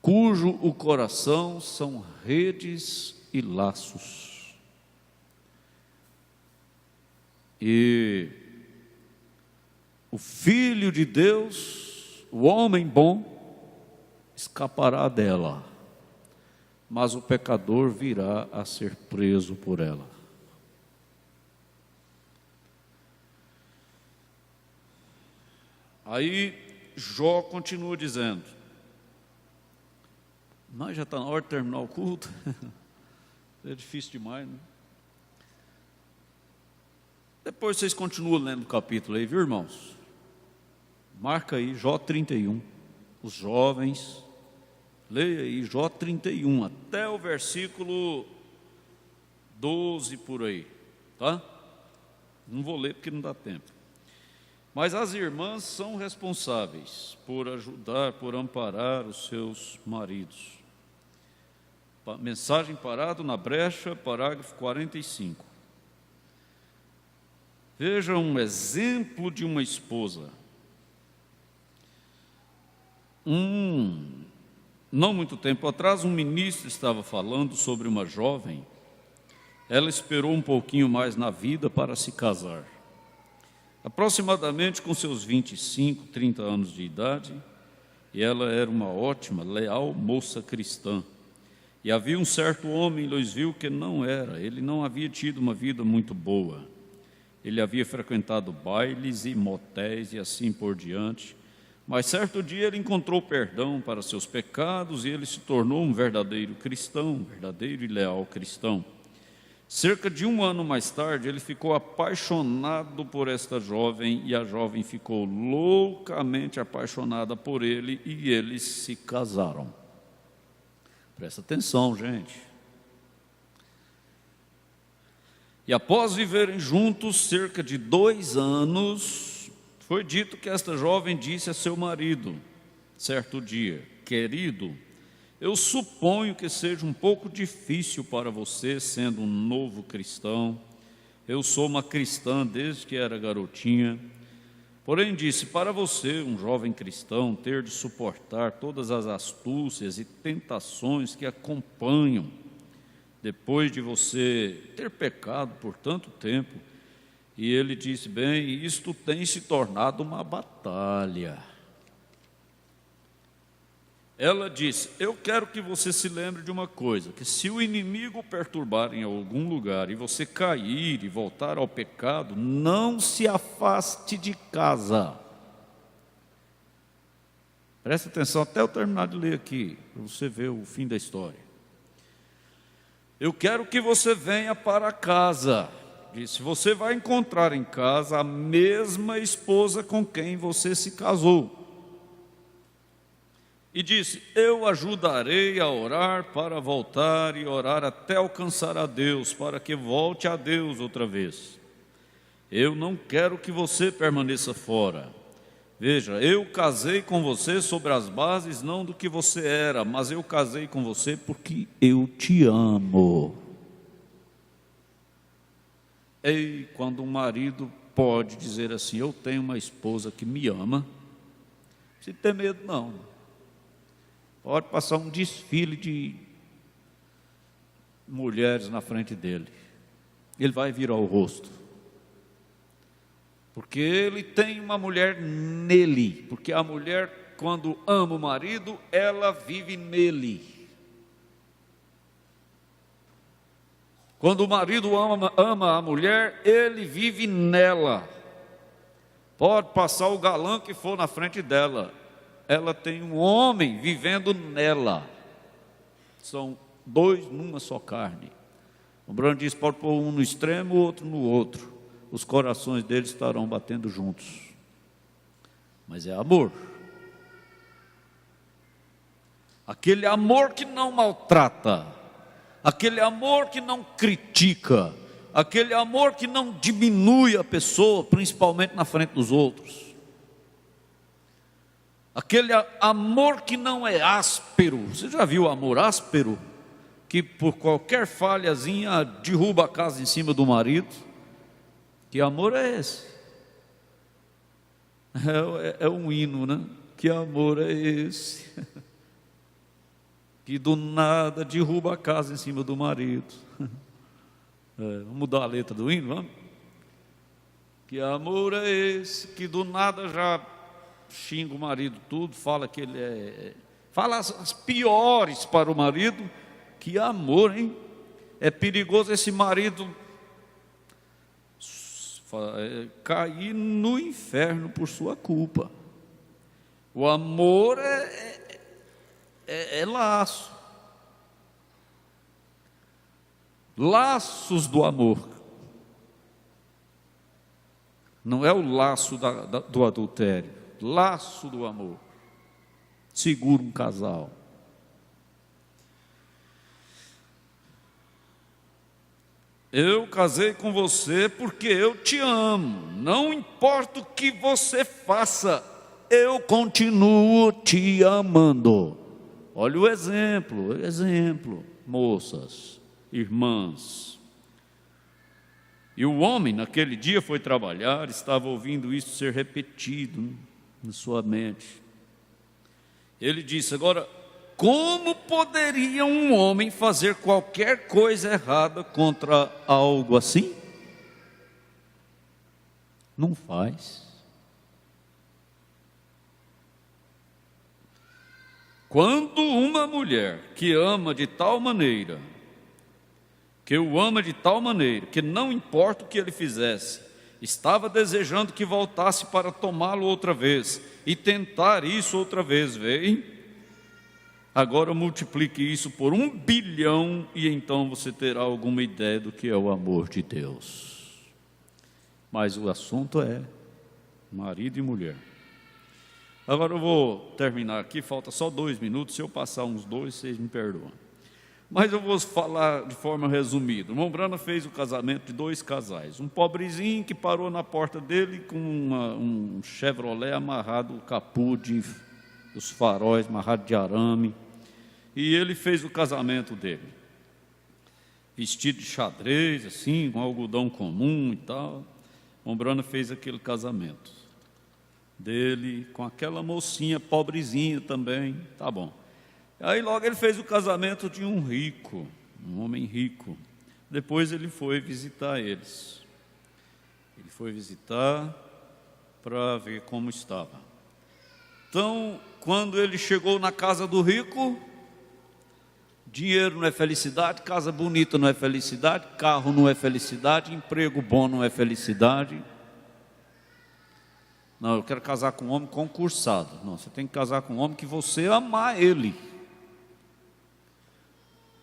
cujo o coração são redes e laços, e o Filho de Deus, o homem bom, escapará dela, mas o pecador virá a ser preso por ela. Aí Jó continua dizendo: mas já está na hora de terminar o culto. É difícil demais, né? Depois vocês continuam lendo o capítulo aí, viu, irmãos? Marca aí Jó 31. Os jovens, leia aí Jó 31, até o versículo 12 por aí, tá? Não vou ler porque não dá tempo. Mas as irmãs são responsáveis por ajudar, por amparar os seus maridos. Mensagem parado na brecha, parágrafo 45. Veja um exemplo de uma esposa. Não muito tempo atrás, um ministro estava falando sobre uma jovem. Ela esperou um pouquinho mais na vida para se casar. Aproximadamente com seus 25, 30 anos de idade, e ela era uma ótima, leal moça cristã. E havia um certo homem em Louisville que não era, ele não havia tido uma vida muito boa. Ele havia frequentado bailes e motéis e assim por diante. Mas certo dia ele encontrou perdão para seus pecados e ele se tornou um verdadeiro cristão, um verdadeiro e leal cristão. Cerca de um ano mais tarde, ele ficou apaixonado por esta jovem e a jovem ficou loucamente apaixonada por ele e eles se casaram. Presta atenção, gente. E após viverem juntos cerca de 2 anos, foi dito que esta jovem disse a seu marido, certo dia: querido, eu suponho que seja um pouco difícil para você, sendo um novo cristão. Eu sou uma cristã desde que era garotinha. Porém, disse, para você, um jovem cristão, ter de suportar todas as astúcias e tentações que acompanham depois de você ter pecado por tanto tempo. E ele disse: bem, isto tem se tornado uma batalha. Ela disse: eu quero que você se lembre de uma coisa, que se o inimigo perturbar em algum lugar e você cair e voltar ao pecado, não se afaste de casa. Preste atenção até eu terminar de ler aqui, para você ver o fim da história. Eu quero que você venha para casa. Disse: você vai encontrar em casa a mesma esposa com quem você se casou. E disse: eu ajudarei a orar para voltar e orar até alcançar a Deus, para que volte a Deus outra vez. Eu não quero que você permaneça fora. Veja, eu casei com você sobre as bases não do que você era, mas eu casei com você porque eu te amo. E quando um marido pode dizer assim: eu tenho uma esposa que me ama, não precisa ter medo não. Pode passar um desfile de mulheres na frente dele, ele vai virar o rosto, porque ele tem uma mulher nele, porque a mulher, quando ama o marido, ela vive nele. Quando o marido ama a mulher, ele vive nela. Pode passar o galã que for na frente dela, ela tem um homem vivendo nela. São dois numa só carne. O Bruno diz: pode pôr um no extremo, o outro no outro. Os corações deles estarão batendo juntos. Mas é amor. Aquele amor que não maltrata, aquele amor que não critica, aquele amor que não diminui a pessoa, principalmente na frente dos outros. Aquele amor que não é áspero. Você já viu amor áspero? Que por qualquer falhazinha derruba a casa em cima do marido. Que amor é esse? É um hino, né? Que amor é esse? Que do nada derruba a casa em cima do marido. Vamos mudar a letra do hino, vamos? Que amor é esse? Que do nada já xinga o marido tudo, fala que ele fala as piores para o marido. Que amor, hein? É perigoso esse marido cair no inferno por sua culpa. O amor é laço. Laços do amor. Não é o laço do adultério. Laço do amor. Segura um casal. Eu casei com você porque eu te amo. Não importa o que você faça, eu continuo te amando. Olha o exemplo, moças, irmãs. E o homem naquele dia foi trabalhar, estava ouvindo isso ser repetido na sua mente. Ele disse: agora, como poderia um homem fazer qualquer coisa errada contra algo assim? Não faz. Quando uma mulher que ama de tal maneira, que o ama de tal maneira, que não importa o que ele fizesse, estava desejando que voltasse para tomá-lo outra vez e tentar isso outra vez, veem? Agora multiplique isso por 1 bilhão e então você terá alguma ideia do que é o amor de Deus. Mas o assunto é marido e mulher. Agora eu vou terminar aqui, falta só 2 minutos, se eu passar uns 2, vocês me perdoam. Mas eu vou falar de forma resumida. O irmão Brana fez o casamento de 2 casais. Um pobrezinho que parou na porta dele com um Chevrolet amarrado, o capô os faróis amarrado de arame. E ele fez o casamento dele. Vestido de xadrez, assim, com algodão comum e tal. O irmão Brana fez aquele casamento dele com aquela mocinha pobrezinha também, tá bom. Aí logo ele fez o casamento de um rico, um homem rico. Depois ele foi visitar eles. Ele foi visitar para ver como estava. Então, quando ele chegou na casa do rico, dinheiro não é felicidade, casa bonita não é felicidade, carro não é felicidade, emprego bom não é felicidade. Não, eu quero casar com um homem concursado. Não, você tem que casar com um homem que você amar ele.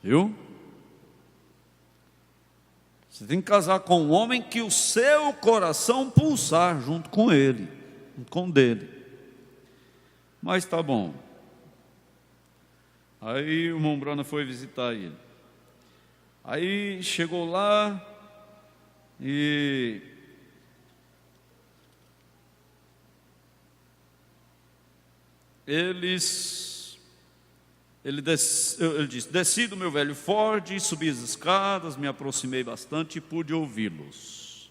Viu? Você tem que casar com um homem que o seu coração pulsar junto com ele, com o dele. Mas tá bom. Aí o irmão Brana foi visitar ele. Aí chegou lá e ele disse: desci do meu velho Ford, subi as escadas, me aproximei bastante e pude ouvi-los.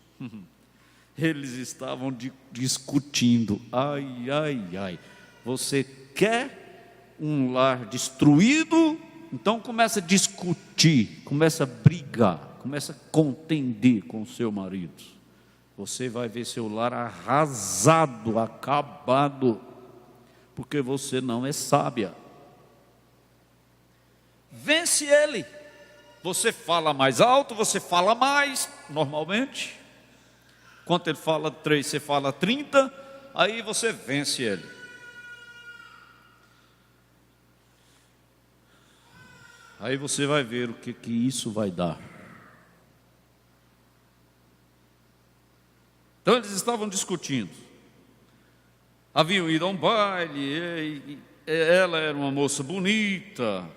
Eles estavam discutindo. Ai, ai, ai. Você quer um lar destruído? Então começa a discutir, começa a brigar, começa a contender com o seu marido. Você vai ver seu lar arrasado, acabado, porque você não é sábia. Vence ele. Você fala mais alto, você fala mais, normalmente. Quando ele fala 3, você fala 30, aí você vence ele. Aí você vai ver o que isso vai dar. Então eles estavam discutindo. Haviam ido a um baile, ela era uma moça bonita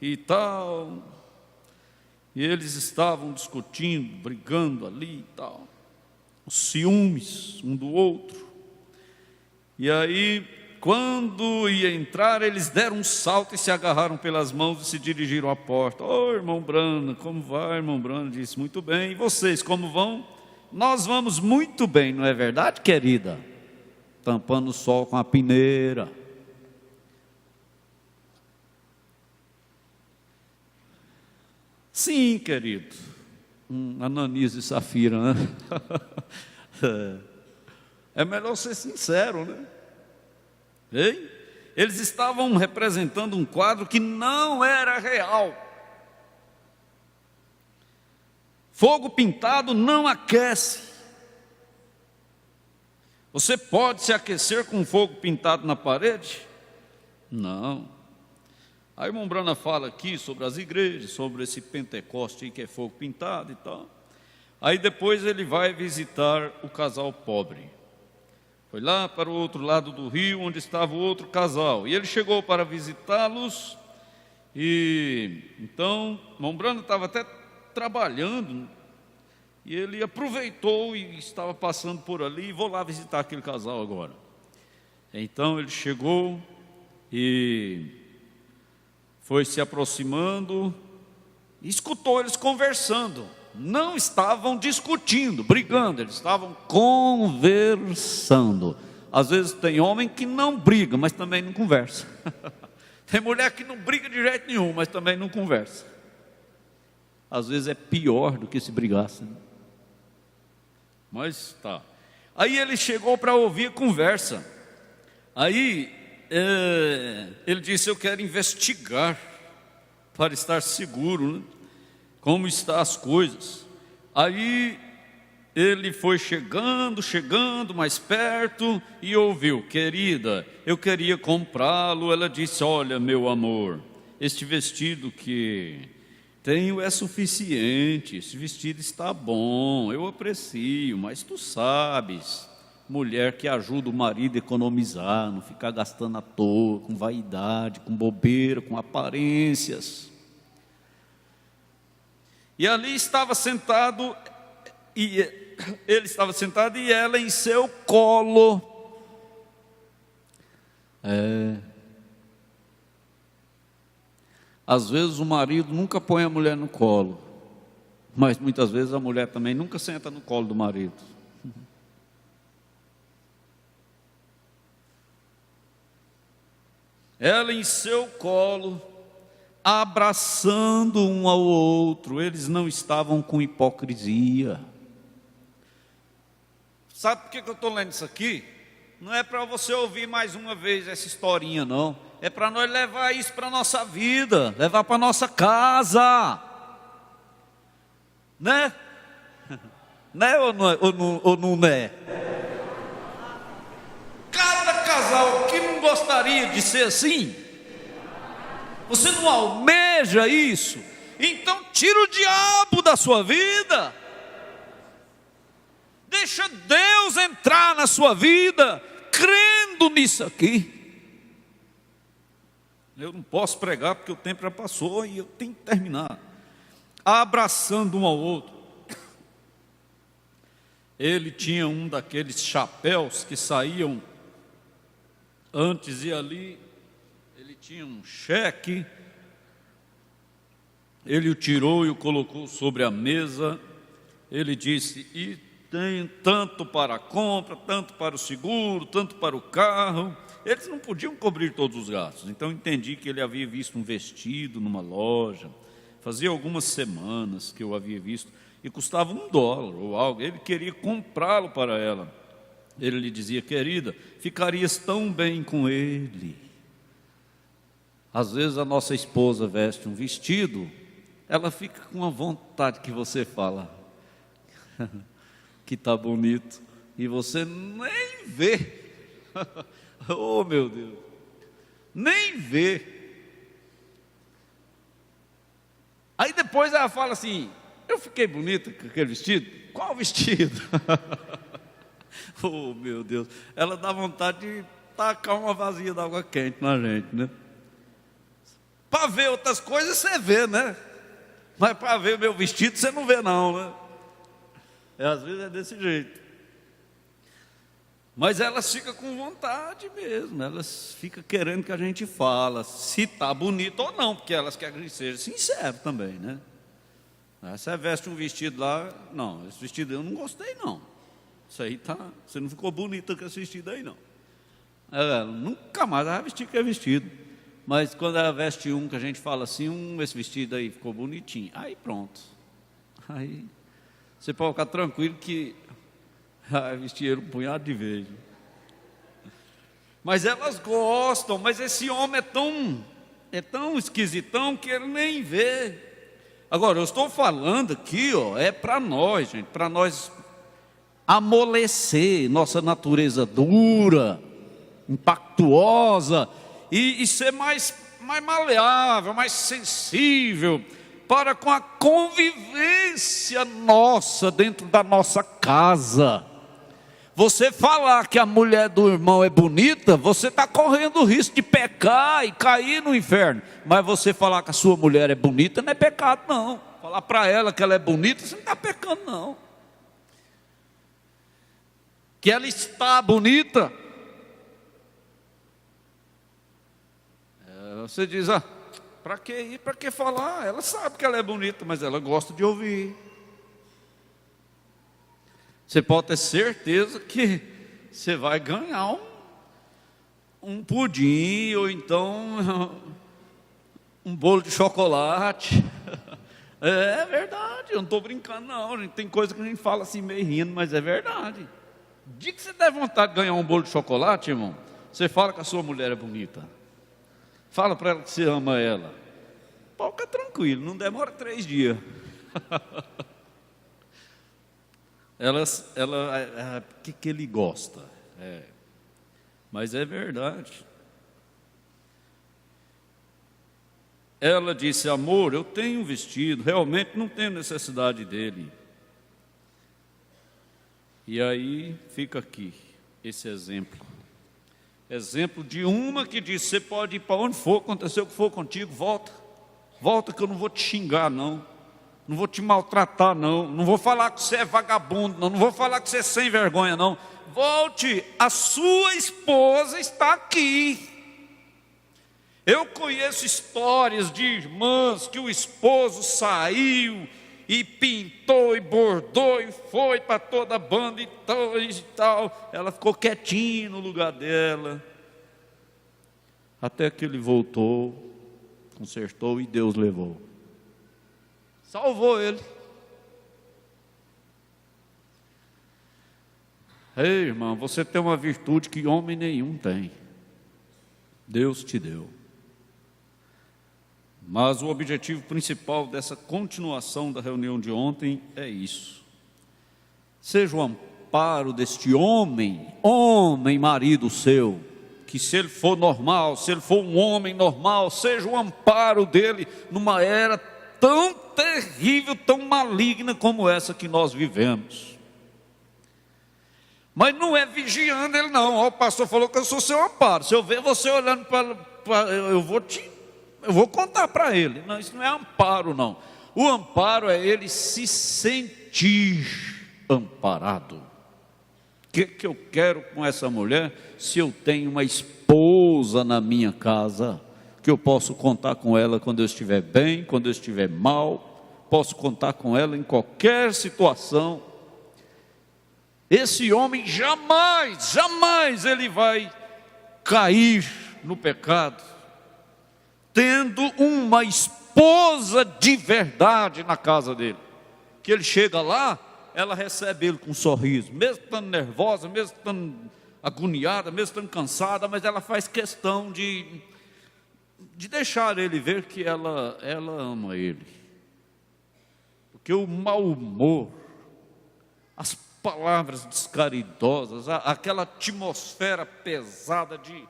e tal. E eles estavam discutindo, brigando ali e tal. Os ciúmes um do outro. E aí, quando ia entrar, eles deram um salto e se agarraram pelas mãos e se dirigiram à porta. Ô, irmão Brana, como vai? Irmão Brana disse: muito bem. E vocês, como vão? Nós vamos muito bem, não é verdade, querida? Tampando o sol com a peneira. Sim, querido. Ananias e Safira, né? É melhor ser sincero, né? Ei? Eles estavam representando um quadro que não era real. Fogo pintado não aquece. Você pode se aquecer com fogo pintado na parede? Não. Aí o irmão Brana fala aqui sobre as igrejas, sobre esse Pentecoste aí que é fogo pintado e tal. Aí depois ele vai visitar o casal pobre. Foi lá para o outro lado do rio, onde estava o outro casal. E ele chegou para visitá-los. E então, o irmão Brana estava até trabalhando. E ele aproveitou e estava passando por ali. Vou lá visitar aquele casal agora. Então ele chegou e foi se aproximando. E escutou eles conversando. Não estavam discutindo, brigando, eles estavam conversando. Às vezes tem homem que não briga, mas também não conversa. Tem mulher que não briga de jeito nenhum, mas também não conversa. Às vezes é pior do que se brigasse, né? Mas tá. Aí ele chegou para ouvir a conversa. Aí ele disse: eu quero investigar para estar seguro, né? Como estão as coisas. Aí ele foi chegando mais perto e ouviu: querida, eu queria comprá-lo. Ela disse: olha, meu amor, este vestido que tenho é suficiente, esse vestido está bom, eu aprecio, mas tu sabes, mulher que ajuda o marido a economizar, não ficar gastando à toa, com vaidade, com bobeira, com aparências. E ali estava sentado, e ele estava sentado e ela em seu colo. Às vezes o marido nunca põe a mulher no colo, mas muitas vezes a mulher também nunca senta no colo do marido. Ela em seu colo, abraçando um ao outro. Eles não estavam com hipocrisia. Sabe por que eu estou lendo isso aqui? Não é para você ouvir mais uma vez essa historinha, não. É para nós levar isso para a nossa vida, levar para a nossa casa. Né? Né ou não é? Cada casal que não gostaria de ser assim, você não almeja isso, então tira o diabo da sua vida. Deixa Deus entrar na sua vida, crendo nisso aqui. Eu não posso pregar porque o tempo já passou e eu tenho que terminar. Abraçando um ao outro. Ele tinha um daqueles chapéus que saíam antes e ali. Ele tinha um cheque. Ele o tirou e o colocou sobre a mesa. Ele disse: e tem tanto para a compra, tanto para o seguro, tanto para o carro. Eles não podiam cobrir todos os gastos. Então entendi que ele havia visto um vestido numa loja. Fazia algumas semanas que eu havia visto e custava $1 ou algo. Ele queria comprá-lo para ela. Ele lhe dizia: querida, ficarias tão bem com ele. Às vezes a nossa esposa veste um vestido, ela fica com a vontade que você fala que está bonito e você nem vê. Oh, meu Deus, nem vê. Aí depois ela fala assim: eu fiquei bonita com aquele vestido? Qual vestido? Oh, meu Deus, ela dá vontade de tacar uma vasilha d'água quente na gente, né? Para ver outras coisas você vê, né? Mas para ver o meu vestido você não vê não, né? Às vezes é desse jeito. Mas elas ficam com vontade mesmo, elas ficam querendo que a gente fale se está bonito ou não, porque elas querem que a gente seja sincero também, né? Você veste um vestido lá, não, esse vestido eu não gostei não. Isso aí tá, você não ficou bonita com esse vestido aí não. Ela nunca mais vai vestir aquele vestido. Mas quando ela veste um que a gente fala assim, esse vestido aí ficou bonitinho, aí pronto. Aí você pode ficar tranquilo que vestir ele um punhado de vez. Mas elas gostam, mas esse homem é tão esquisitão que ele nem vê. Agora, eu estou falando aqui, ó, é para nós, gente, para nós amolecer nossa natureza dura, impactuosa, e ser mais maleável, mais sensível, para com a convivência nossa dentro da nossa casa. Você falar que a mulher do irmão é bonita, você está correndo o risco de pecar e cair no inferno. Mas você falar que a sua mulher é bonita não é pecado não. Falar para ela que ela é bonita, você não está pecando não. Que ela está bonita, você diz: para que ir, para que falar? Ela sabe que ela é bonita, mas ela gosta de ouvir. Você pode ter certeza que você vai ganhar um pudim, ou então um bolo de chocolate. É verdade, eu não estou brincando não, gente. Tem coisa que a gente fala assim meio rindo, mas é verdade. De que você der vontade de ganhar um bolo de chocolate, irmão, você fala que a sua mulher é bonita. Fala para ela que você ama ela. Pode ficar tranquilo, não demora 3 dias. Que ele gosta. Mas é verdade. Ela disse: amor, eu tenho um vestido, realmente não tenho necessidade dele. E aí fica aqui esse exemplo. Exemplo de uma que disse: você pode ir para onde for, acontecer o que for contigo, volta que eu não vou te xingar não vou te maltratar não vou falar que você é vagabundo não vou falar que você é sem vergonha não, volte, a sua esposa está aqui. Eu conheço histórias de irmãs que o esposo saiu e pintou e bordou e foi para toda a banda e tal, ela ficou quietinha no lugar dela, até que ele voltou consertou e Deus levou. Salvou ele. Ei, irmão, você tem uma virtude que homem nenhum tem. Deus te deu. Mas o objetivo principal dessa continuação da reunião de ontem é isso. Seja o amparo deste homem marido seu, que se ele for normal, se ele for um homem normal, seja o amparo dele numa era tão terrível, tão maligna como essa que nós vivemos. Mas não é vigiando ele não. O pastor falou que eu sou seu amparo. Se eu ver você olhando para eu vou contar para ele. Não, isso não é amparo não. O amparo é ele se sentir amparado. O que eu quero com essa mulher? Se eu tenho uma esposa na minha casa, que eu posso contar com ela quando eu estiver bem, quando eu estiver mal, posso contar com ela em qualquer situação. Esse homem jamais ele vai cair no pecado, tendo uma esposa de verdade na casa dele, que ele chega lá, ela recebe ele com um sorriso, mesmo estando nervosa, mesmo estando agoniada, mesmo estando cansada, mas ela faz questão de deixar ele ver que ela ama ele, porque o mau humor, as palavras descaridosas, aquela atmosfera pesada de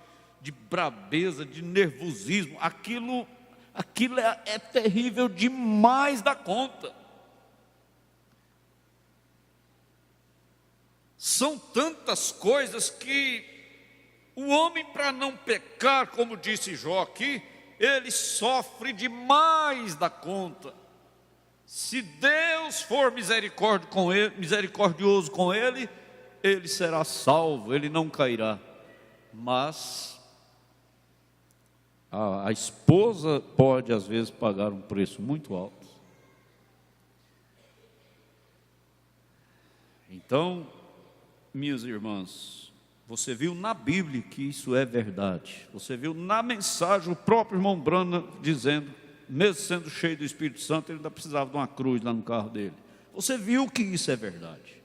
brabeza, de nervosismo, aquilo é terrível demais da conta. São tantas coisas que o homem, para não pecar, como disse Jó aqui, ele sofre demais da conta. Se Deus for misericordioso com ele, ele será salvo, ele não cairá. Mas a esposa pode às vezes pagar um preço muito alto. Então, minhas irmãs, você viu na Bíblia que isso é verdade. Você viu na mensagem o próprio irmão Branham dizendo, mesmo sendo cheio do Espírito Santo, ele ainda precisava de uma cruz lá no carro dele. Você viu que isso é verdade.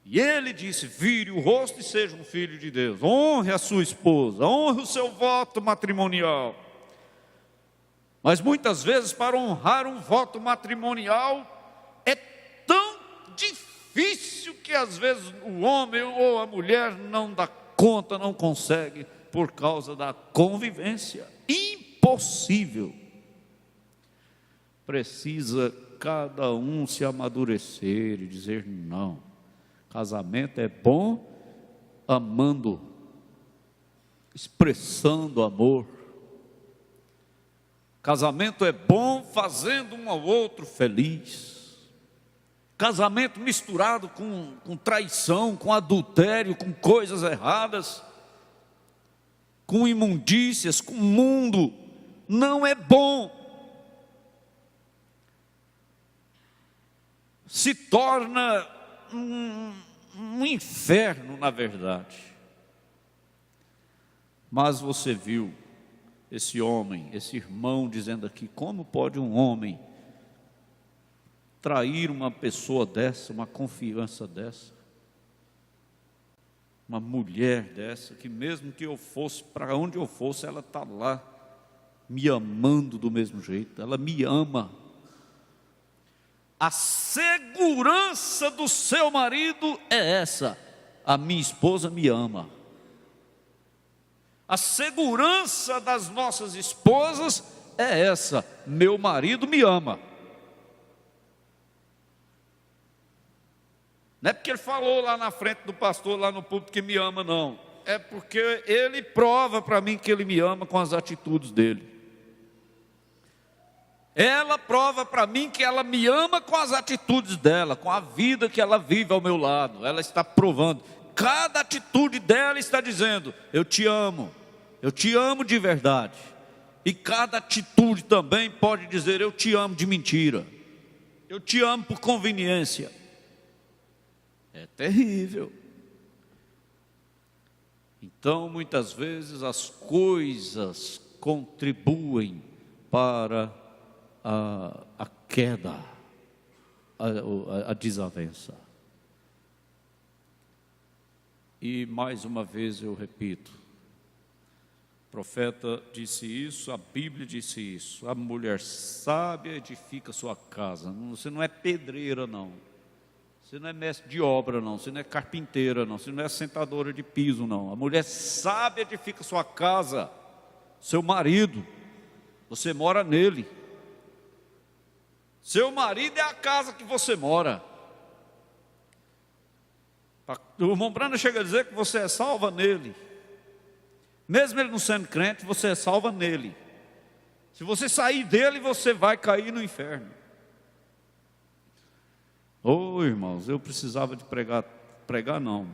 E ele disse, vire o rosto e seja um filho de Deus. Honre a sua esposa, honre o seu voto matrimonial. Mas muitas vezes, para honrar um voto matrimonial, é tão difícil que às vezes o homem ou a mulher não dá conta, não consegue, por causa da convivência. Impossível. Precisa cada um se amadurecer e dizer não. Casamento é bom amando, expressando amor. Casamento é bom fazendo um ao outro feliz. Casamento misturado com traição, com adultério, com coisas erradas, com imundícias, com mundo, não é bom. Se torna um inferno, na verdade. Mas você viu esse homem, esse irmão dizendo aqui, como pode um homem trair uma pessoa dessa, uma confiança dessa? Uma mulher dessa, que mesmo que eu fosse, para onde eu fosse, ela está lá, me amando do mesmo jeito, ela me ama. A segurança do seu marido é essa, a minha esposa me ama. A segurança das nossas esposas é essa, meu marido me ama. Não é porque ele falou lá na frente do pastor, lá no púlpito, que me ama, não. É porque ele prova para mim que ele me ama com as atitudes dele. Ela prova para mim que ela me ama com as atitudes dela, com a vida que ela vive ao meu lado. Ela está provando. Cada atitude dela está dizendo, eu te amo de verdade. E cada atitude também pode dizer, eu te amo de mentira. Eu te amo por conveniência. É terrível. Então, muitas vezes as coisas contribuem para a queda, a desavença. E mais uma vez eu repito, o profeta disse isso, a Bíblia disse isso: a mulher sábia edifica sua casa. Você não é pedreira, não. Você não é mestre de obra, não. Você não é carpinteira, não. Você não é sentadora de piso, não. A mulher sábia edifica sua casa. Seu marido, você mora nele. Seu marido é a casa que você mora. O irmão Brana chega a dizer que você é salva nele. Mesmo ele não sendo crente, você é salva nele. Se você sair dele, você vai cair no inferno. Irmãos, eu precisava de pregar não,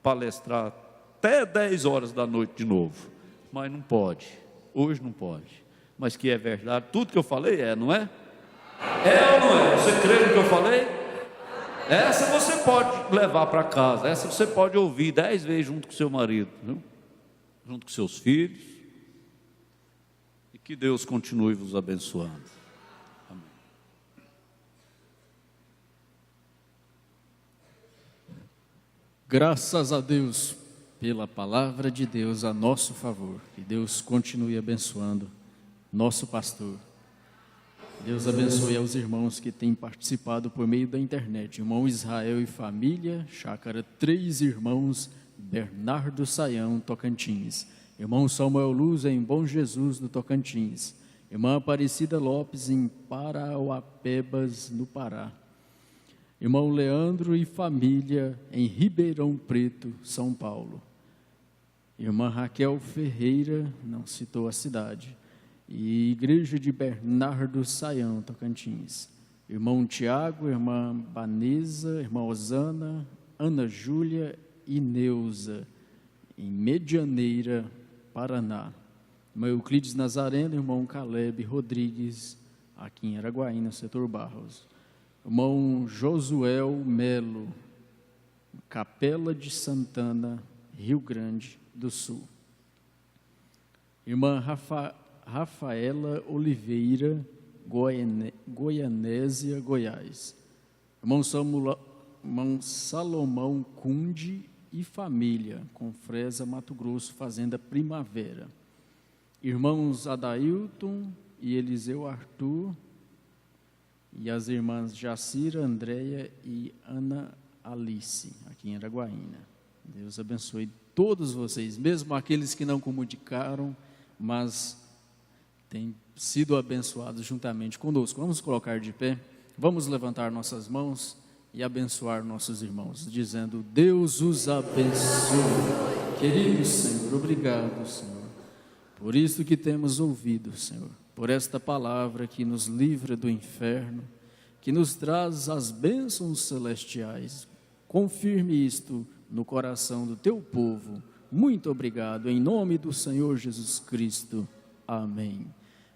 palestrar até 10 horas da noite de novo. Mas não pode, hoje não pode. Mas que é verdade, tudo que eu falei não é? É ou não é? Você crê no que eu falei? Essa você pode levar para casa, essa você pode ouvir 10 vezes junto com seu marido, viu? Junto com seus filhos. E que Deus continue vos abençoando. Amém. Graças a Deus pela palavra de Deus a nosso favor. Que Deus continue abençoando nosso pastor. Deus abençoe aos irmãos que têm participado por meio da internet. Irmão Israel e família, Chácara 3 Irmãos, Bernardo Saião, Tocantins. Irmão Samuel Luz em Bom Jesus, no Tocantins. Irmã Aparecida Lopes em Parauapebas, no Pará. Irmão Leandro e família em Ribeirão Preto, São Paulo. Irmã Raquel Ferreira, não citou a cidade. E Igreja de Bernardo Saião, Tocantins. Irmão Tiago, irmã Banesa, irmã Osana, Ana Júlia e Neuza, em Medianeira, Paraná. Irmão Euclides Nazareno, irmão Caleb Rodrigues, aqui em Araguaína, setor Barros. Irmão Josuel Melo, Capela de Santana, Rio Grande do Sul. Irmã Rafaela Oliveira, Goianésia, Goiás. Irmão Salomão Cunde e família, Confresa, Mato Grosso, Fazenda Primavera. Irmãos Adailton e Eliseu Arthur, e as irmãs Jacira, Andréia e Ana Alice, aqui em Araguaína. Deus abençoe todos vocês, mesmo aqueles que não comunicaram, mas têm sido abençoados juntamente conosco. Vamos colocar de pé, vamos levantar nossas mãos e abençoar nossos irmãos, dizendo: Deus os abençoe. Querido Senhor, obrigado, Senhor, por isso que temos ouvido, Senhor, por esta palavra que nos livra do inferno, que nos traz as bênçãos celestiais. Confirme isto no coração do teu povo. Muito obrigado, em nome do Senhor Jesus Cristo. Amém.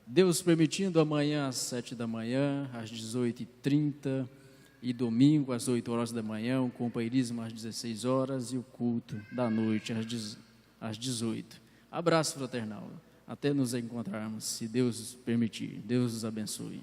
Deus permitindo, amanhã às 7 da manhã, às 18h30, e domingo às 8 horas da manhã, o companheirismo às 16 horas e o culto da noite às 18. Abraço fraternal. Até nos encontrarmos, se Deus permitir. Deus os abençoe.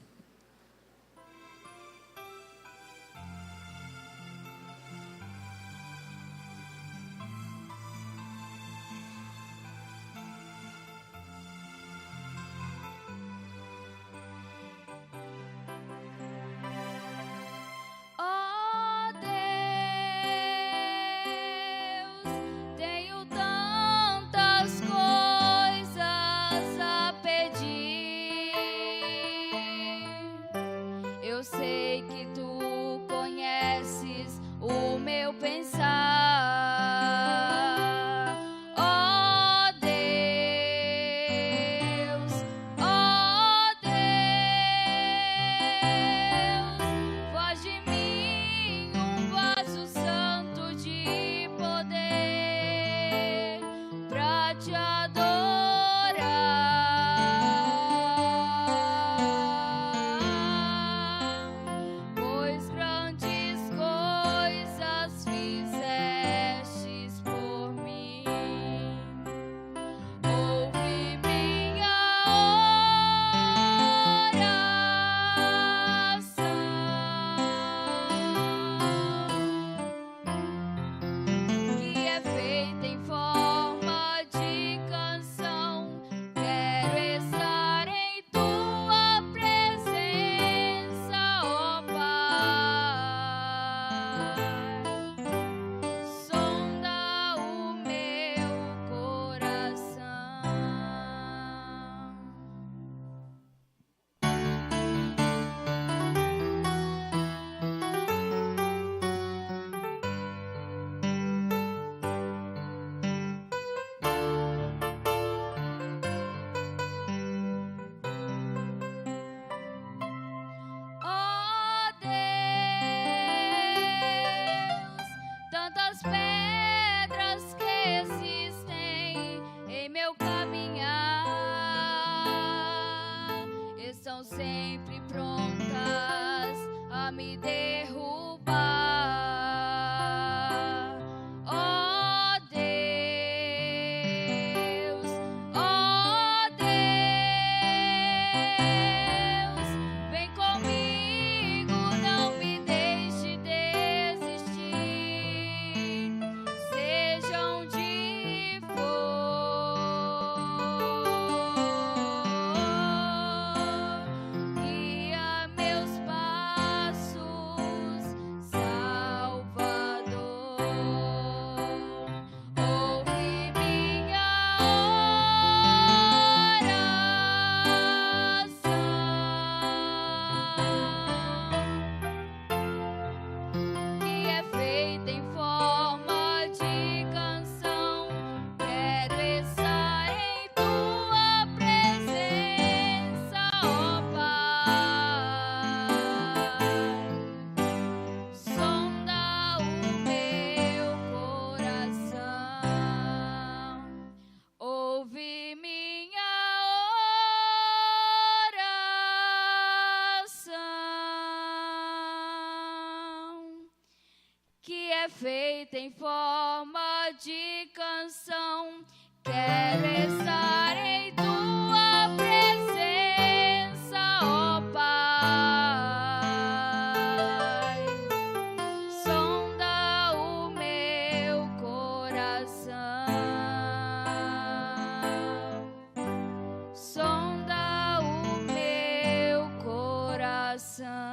Pois grandes coisas fiz. são sempre prontas a me derrubar. Ó Deus, vem comigo, não me deixe desistir, seja onde for, guia meus passos, Salvador. Ouve minha oração, que é feita em forma de canção. Quero estar em tua presença, ó Pai. Sonda o meu coração, ouve minha oração, que é feita em forma de canção. Quero estar em tua presença, ó Pai. Sonda o meu coração, sonda o meu coração.